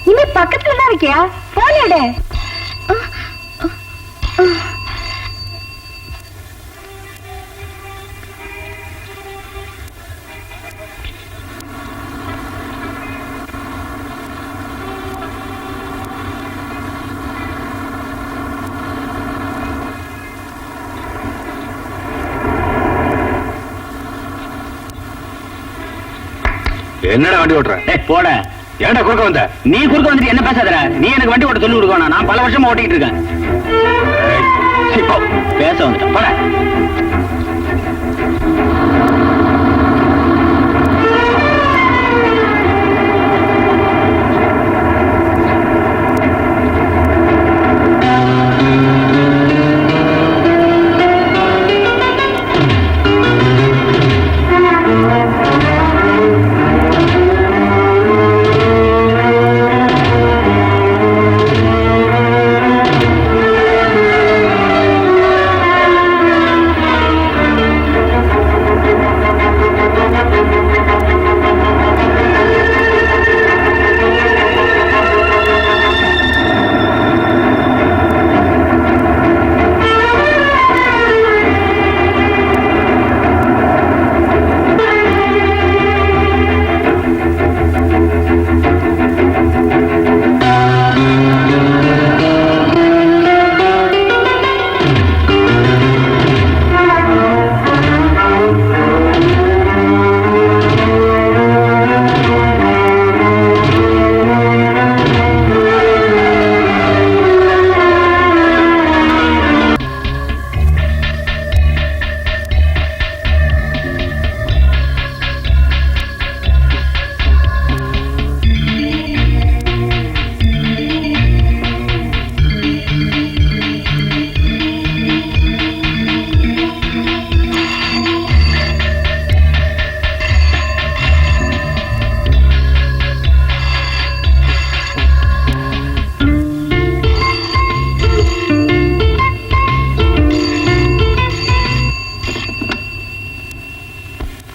இனிமே பக்கத்துல தான் இருக்கியா? போன் எடு. என்னடா வண்டி ஓட்டுற? போட. ஏன்டா குறுக்க வந்த? நீ குறுக்க வந்துட்டு என்ன பேசாதடா. நீ எனக்கு வண்டி ஓட்ட சொல்லி கொடுக்கணும். நான் பல வருஷமா ஓட்டிட்டு இருக்கேன். பேச வந்துட்டேன். போட.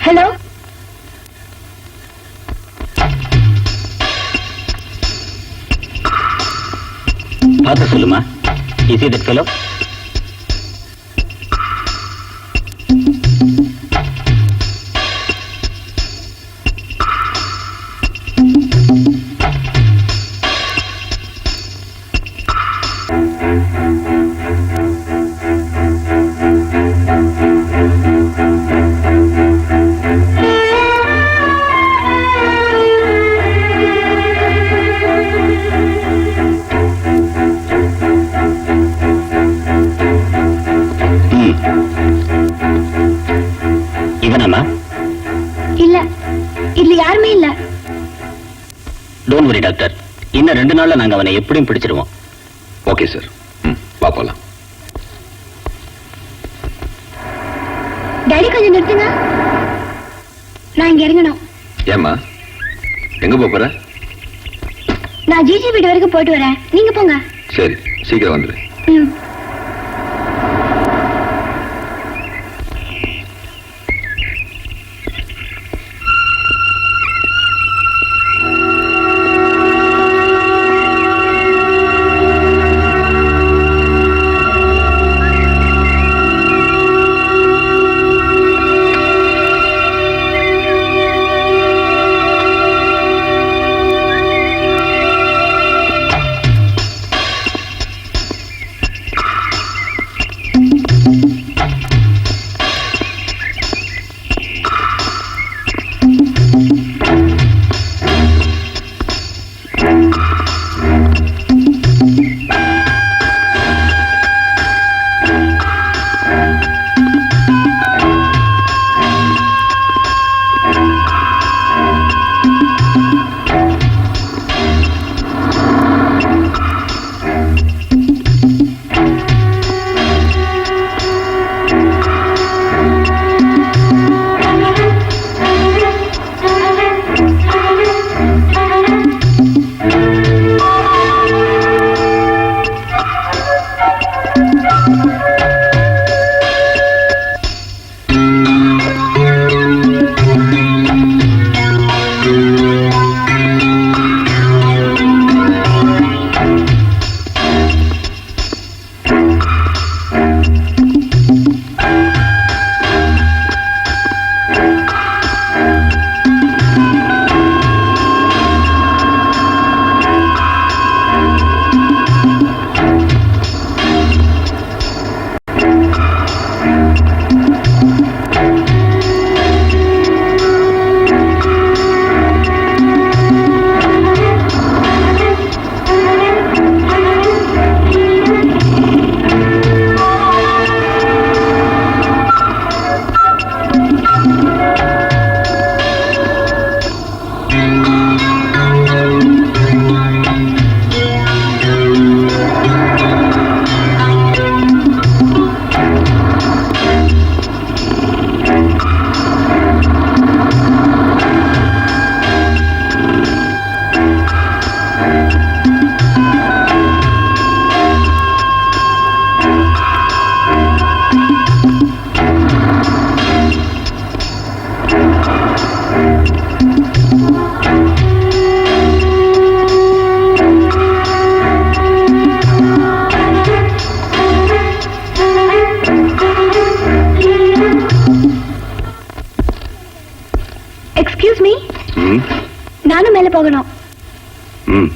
ஹலோ. பார்த்து சொல்லுமா. Is it fellow? இவனாமா? இல்ல, இதுல யாருமே இல்ல. Don't worry doctor. இன்னும் 2 நாள்ல நாங்க அவனை எப்படியும் பிடிச்சிருவோம். Okay sir. வா போலாம். டாடி கொஞ்சம் நிறுத்துங்க. நான் இங்க இறங்கணும். ஏம்மா எங்க போற? நான் ஜிஜி வீடு வரைக்கும் போயிட்டு வரேன். நீங்க போங்க. சரி, சீக்கிரம் வந்துரு. ம். போகணும். ம்.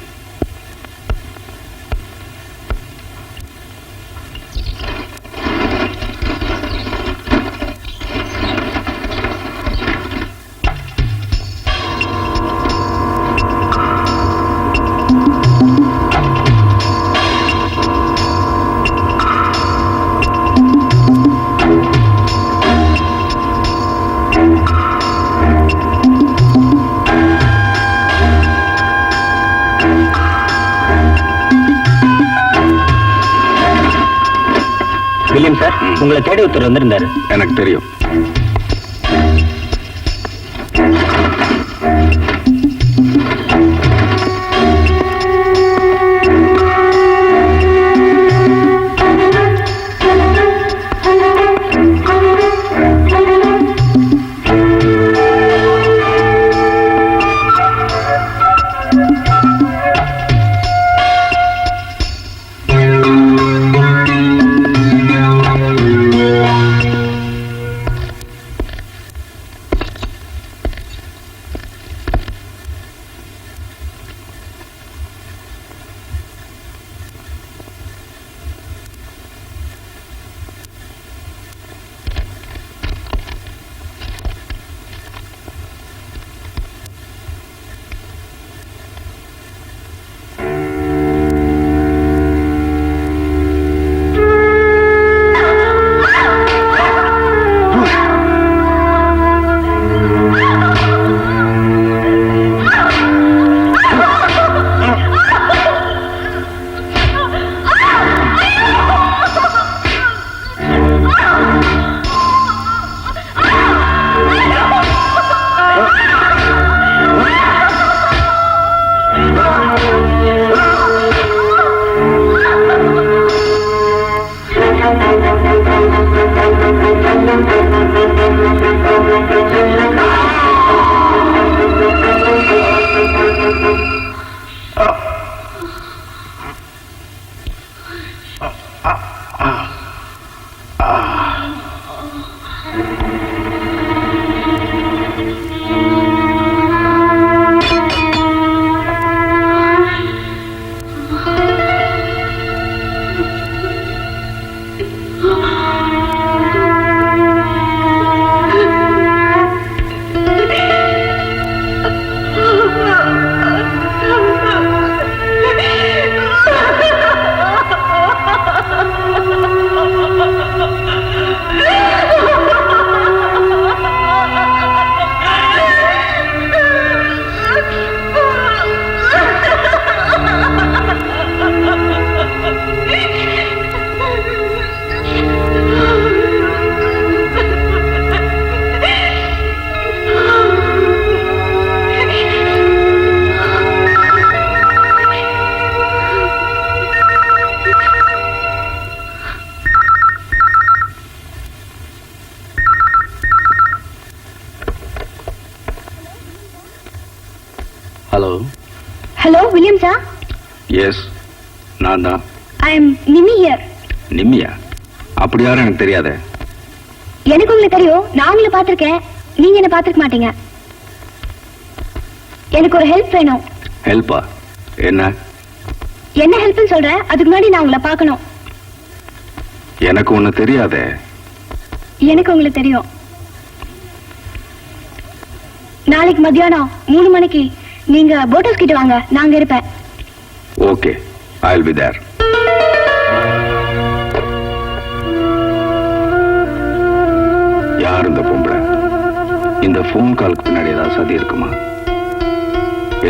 வில்லியம் சார், உங்களை தேடி ஒருத்தர் வந்திருந்தாரு. எனக்கு தெரியும். Hello. Hello William sir. Yes, நான் தான். I am Nimi here. நிம்மியா? அப்படி யாரும் எனக்கு தெரியாதே. எனக்கு உங்களை தெரியும். நான் உங்களை பார்த்திருக்கேன். நீங்க என்ன பார்த்திருக்க மாட்டீங்க. எனக்கு ஒரு ஹெல்ப் வேணும். ஹெல்ப்பா? என்ன? என்ன ஹெல்ப்னு சொல்றேன். அதுக்கு முன்னாடி நான் உங்களை பார்க்கணும். எனக்கு ஒண்ணு தெரியாதே. எனக்கு உங்களை தெரியும். நாளைக்கு மத்தியானம் 3 மணிக்கு நீங்க போட் ஹவுஸ் கிட்ட வாங்க. நாங்க இருப்பேன். Okay, I will be there. யார் இந்த பொம்பளை? இந்த போன் காலுக்கு பின்னாடி ஏதாவது சதி இருக்குமா?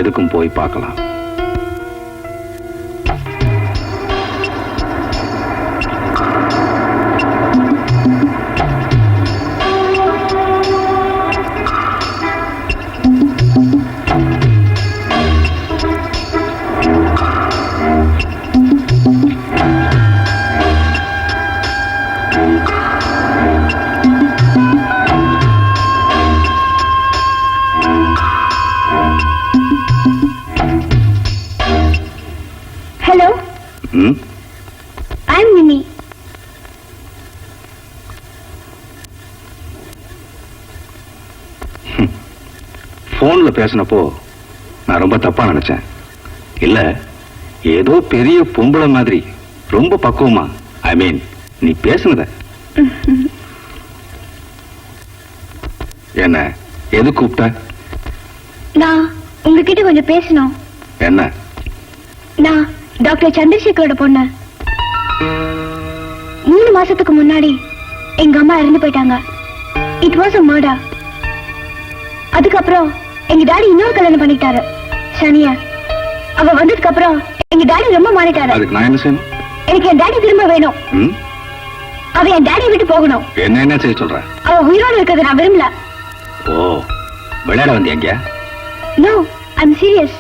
எதுக்கும் போய் பார்க்கலாம். ஹலோ. I am Nimi. போன்ல பேசினப்போ நான் ரொம்ப தப்பா நினைச்சேன். இல்ல, ஏதோ பெரிய பொம்பளை மாதிரி ரொம்ப பக்குவமா, ஐ மீன் நீ பேசுனத. என்ன எது கூப்பிட்ட? நான் உங்ககிட்ட கொஞ்சம் பேசணும். என்ன? நான் டாக்டர் சந்திரசேகரோட பொண்ணு. 3 மாசத்துக்கு முன்னாடி எங்க அம்மா இறந்து போயிட்டாங்க. It was a murder. அதுக்கப்புறம் எங்க டாடி இன்னொரு கல்யாணம் பண்ணிட்டாரு, சனியா. அவ வந்ததுக்கு அப்புறம் எங்க டாடி ரொம்ப மாறிட்டாரு. அதுக்கு நான் என்ன செய்யணும்? எனக்கு என் டாடி திரும்ப வேணும். ம்? அவ என் டாடி விட்டு போகணும். என்ன செய்ய சொல்ற? அவ உயிரோடு இருக்கிறத நான் விரும்பல. ஓ, விளையாட வந்து எங்க? No, I'm serious.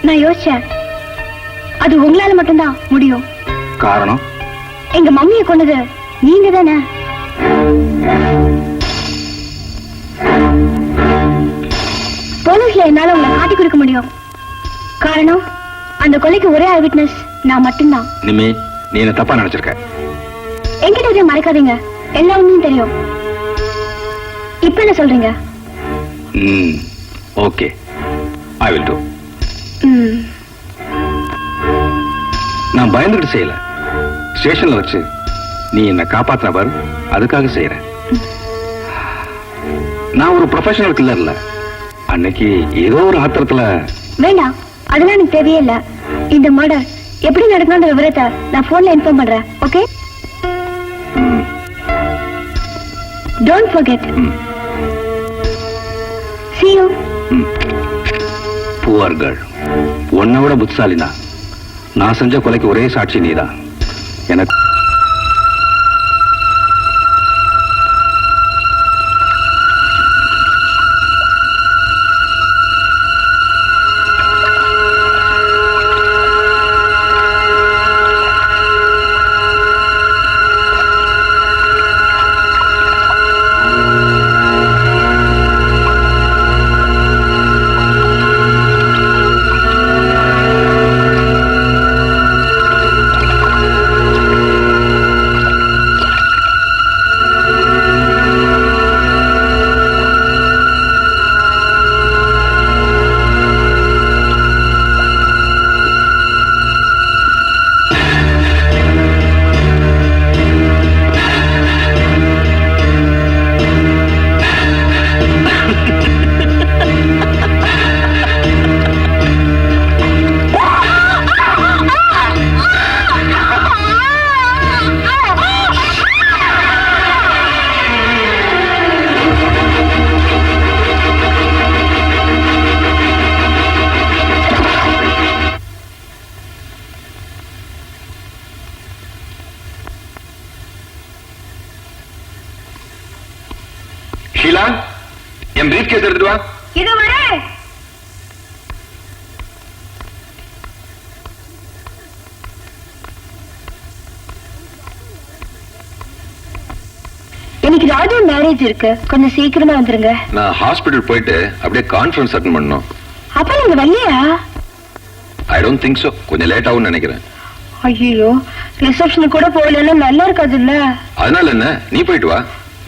நான் யோசிச்சேன், அது உங்களால மட்டும்தான் முடியும். காரணம்? எங்க மம்மியை கொண்டது நீங்க தானே. போலீஸ்ல என்னால உங்களை காட்டி கொடுக்க முடியும். காரணம், அந்த கொலைக்கு ஒரே ஐ விட்னஸ் நான் மட்டும்தான். நிமி, நீ என்ன தப்பா நினைச்சிருக்க. என்கிட்ட இதை மறைக்காதீங்க, எல்லா உண்மையும் தெரியும். இப்ப என்ன சொல்றீங்க? Okay, I will do. நான் பயந்துட்டு செய்யல. ஸ்டேஷன்ல வச்சு நீ என்ன காப்பாத்தின பாரு, அதுக்காக செய்யறேன். நான் ஒரு ப்ரொஃபஷனல் கில்லர் இல்ல. அன்னைக்கு ஏதோ ஒரு ஆத்திரத்துல. வேண்டாம், அதெல்லாம் எனக்கு தேவையே இல்ல. இந்த மர்டர் எப்படி நடக்கணும்ன்ற விவரத்தை நான் போன்ல இன்ஃபார்ம் பண்றேன். Okay, don't forget. See you. Poor girl, உன்னை விட புத்திசாலினா. நான் செஞ்ச கொலைக்கு ஒரே சாட்சி நீதான். எனக்கு ஷீலா, என் பிரீஃப் கேஸ் எடுத்துட்டு வா. இது வர எனக்கு ராஜு மேரேஜ் இருக்கு, கொஞ்சம் சீக்கிரமா வந்துருங்க. நான் ஹாஸ்பிடல் போயிட்டு அப்படியே கான்ஃபரன்ஸ் அட்டெண்ட் பண்ணணும். அப்ப நீங்க வரலையா? I don't think so. கொஞ்சம் லேட் ஆகும்னு நினைக்கிறேன். ஐயோ, ரிசப்ஷன் கூட போகலன்னா நல்லா இருக்காது இல்ல. அதனால என்ன, நீ போயிட்டு வா.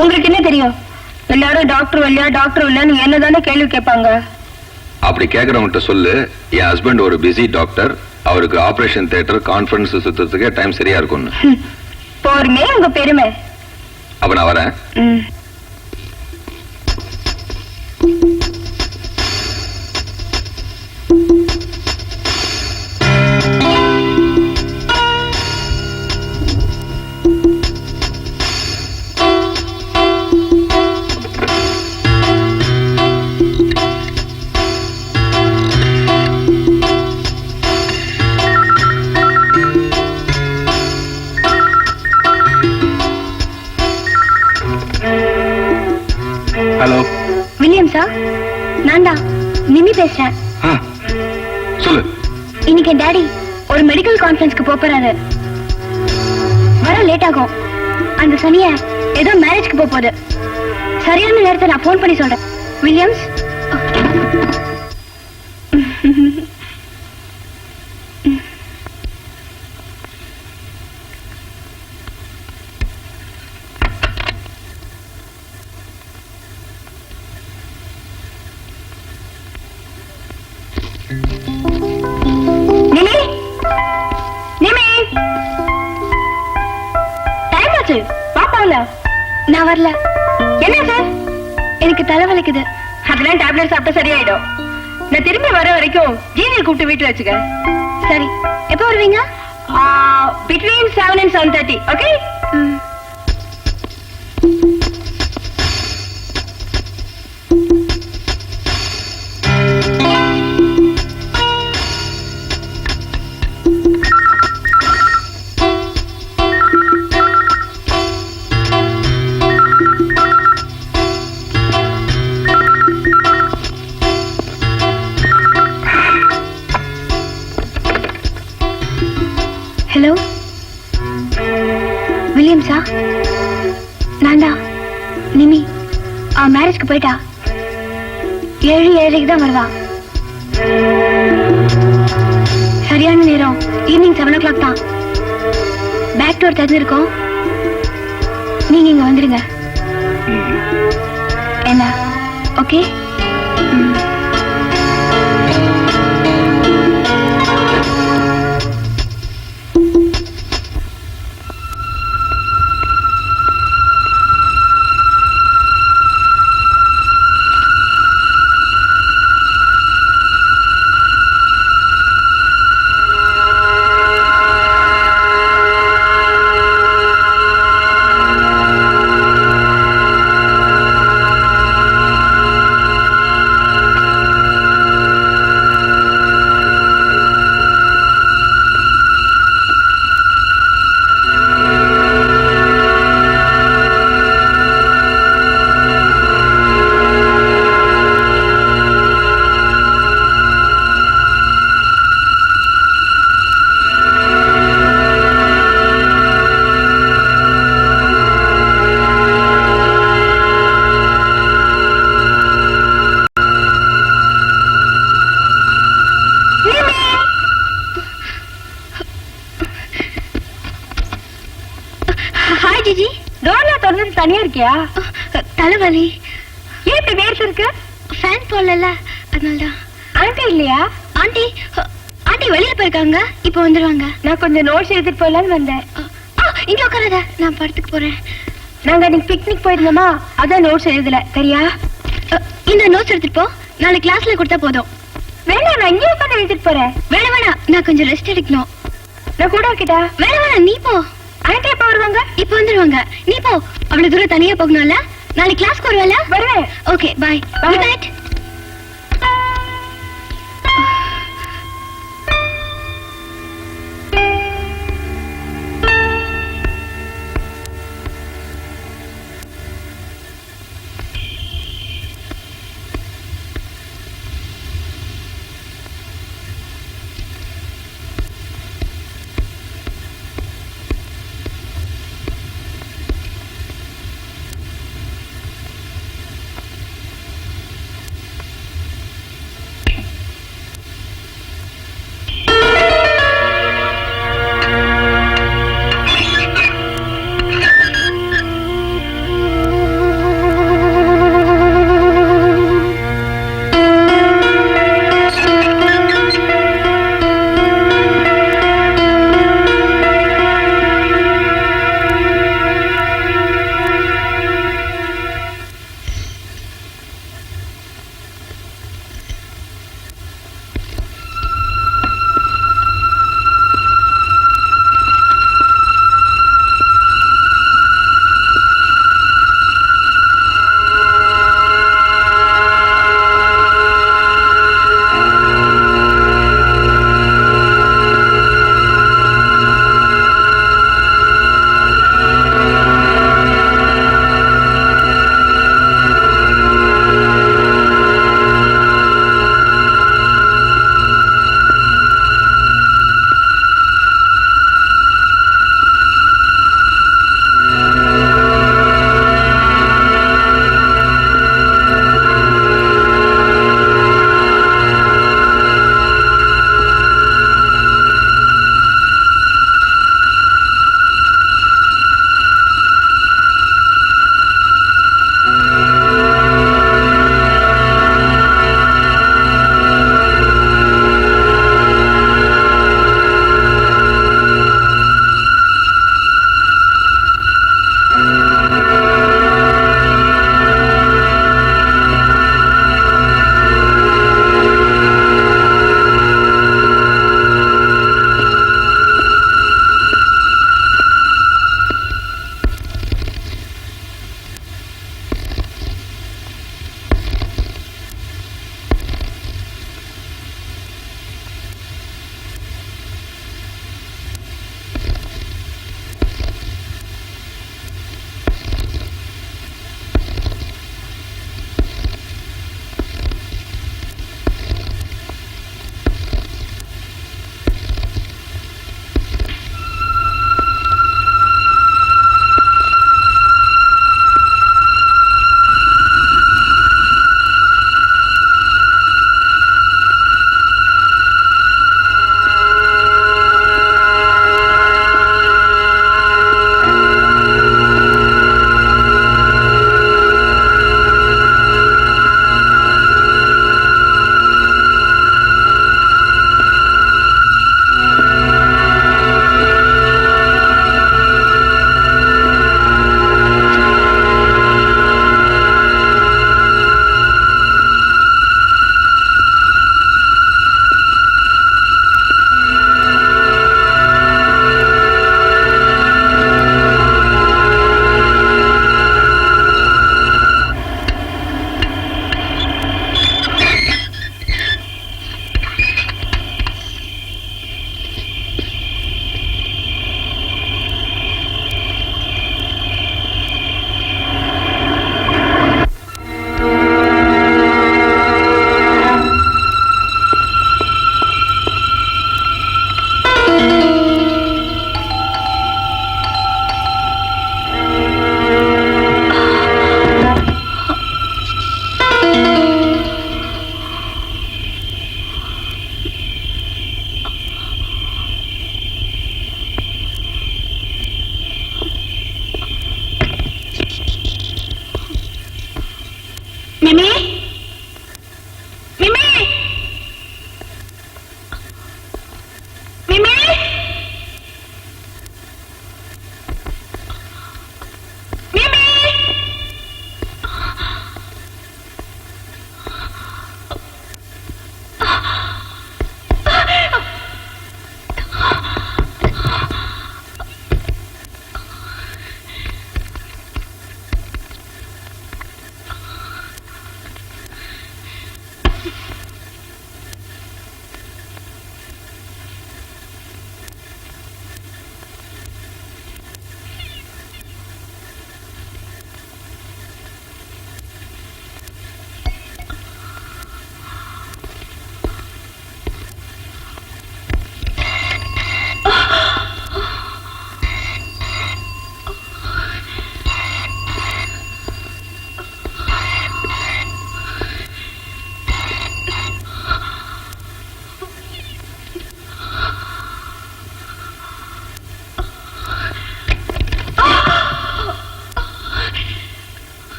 உங்களுக்கு என்ன தெரியும்? எல்லாரும் டாக்டர் வரலையா டாக்டர் வரலையான்னு என்னதானே கேள்வி கேட்பாங்க. அப்படி கேட்கறவங்கிட்ட சொல்லு, என் ஹஸ்பண்ட் ஒரு பிஸி டாக்டர், அவருக்கு ஆபரேஷன் தியேட்டர் கான்ஃபரன்ஸ் சுத்தத்துக்கே டைம் சரியா இருக்கும்னு. போருமே உங்க பெருமை. அப்ப நான் வரேன். ஹலோ வில்லியம்ஸா? நான் தான் நிமி பேசுறேன். சொல்லு. இன்னைக்கு என் டாடி ஒரு மெடிக்கல் கான்ஃபரன்ஸ்க்கு போறாரு. வர லேட் ஆகும். அந்த சனிய ஏதோ மேரேஜ்க்கு போகுது. சரியான நேரத்தை நான் போன் பண்ணி சொல்றேன். வில்லியம்ஸ், நிமி நிமி டைம் ஆச்சு பாப்பாவுல நான் வரல என்ன சார் எனக்கு தலை வலிக்குது அதெல்லாம் டேப்லெட் சாப்பிட்டா சரியாயிடும் நான் திரும்பி வர வரைக்கும் ஜீனியை கூப்பிட்டு வீட்டுல வச்சுக்க சரி எப்போ வருவீங்க between 7 and 7:30 ஓகே ஹலோ வில்லியம்ஸா நான்டா நிமி மேரேஜ்க்கு போயிட்டா 7:30 தான் வருவா சரியான நேரம் ஈவினிங் 7 o'clock தான் பேக் டோர் திறந்திருக்கோம் நீங்க இங்க வந்துடுங்க என்ன ஓகே ஜிஜி டோர்ல திறந்து தனியா இருக்கியா தலைவலி ஏன் இப்படி வேர்த்து இருக்கு ஃபேன் போடல அதனாலதான் ஆண்டி இல்லையா ஆண்டி ஆண்டி வெளியில போயிருக்காங்க இப்போ வந்துருவாங்க நான் கொஞ்சம் நோட்ஸ் எடுத்துட்டு போயிடலான்னு வந்தேன் இங்க உட்காராத நான் படத்துக்கு போறேன் நாங்க அன்னைக்கு பிக்னிக் போயிருந்தோமா அதான் நோட்ஸ் எழுதல சரியா இந்த நோட்ஸ் எடுத்துட்டு போ நாளைக்கு கிளாஸ்ல கொடுத்தா போதும் வேணா நான் இங்கே உட்காந்து எழுதிட்டு போறேன் வேணா நான் கொஞ்சம் ரெஸ்ட் எடுக்கணும் நான் கூட வைக்கிட்டா வேணா நீ போ ஆண்டி எப்ப வருவாங்க இப்ப வந்துருவாங்க நீ போ அவ்வளவு தூரம் தனியா போகணும்ல நாளைக்கு கிளாஸ்க்கு வருவல வருவேன் ஓகே பை குட் நைட்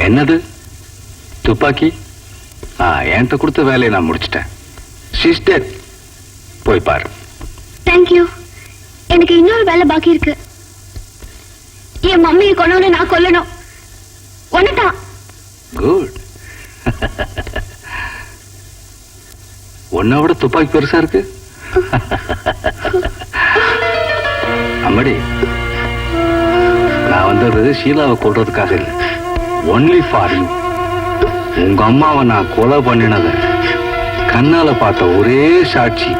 என்னது துப்பாக்கி? என்கிட்ட கொடுத்த வேலையை நான் முடிச்சிட்டேன். She's dead. போய் பாரு. தேங்க்யூ. எனக்கு இன்னொரு வேலை பாக்கி இருக்கு. என் மம்மியை கொன்னவனை நான் கொல்லணும். ஒண்ணுதான். குட். உன்னை விட துப்பாக்கி பெருசா இருக்கு. அம்மாடி, நான் வந்தது ஷீலாவை கொல்றதுக்காக இல்லை, ஒன்லி ஃபார் யூ. உங்க அம்மாவை நான் கொலை பண்ணினத கண்ணால பார்த்த ஒரே சாட்சி.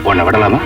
உன்னை விடலாமா?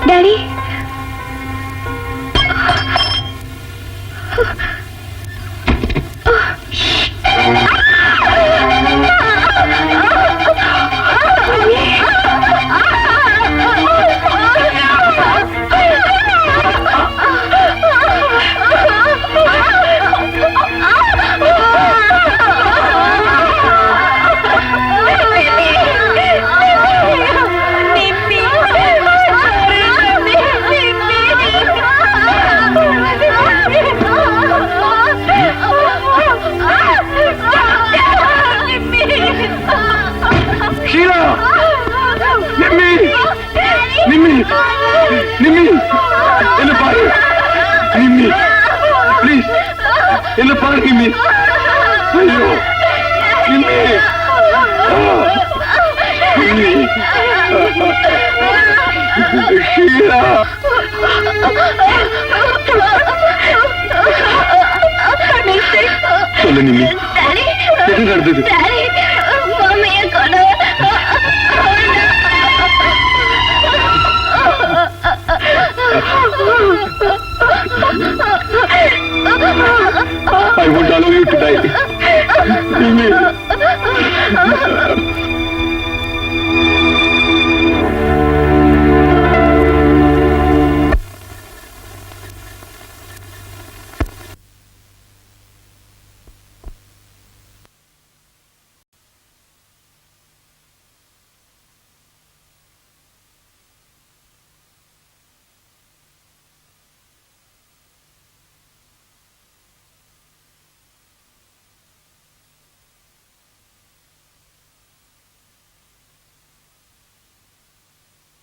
டாடி, என்ன பாரு நிம்மி, ப்ளீஸ் என்ன பாரு நிம்மி. ஐயோ நிம்மி, நிம்மி, ஷீலா. சொல்லு நிம்மி, எது நடந்தது? மம்மியை கொண்டு I won't allow you to die. Mimi.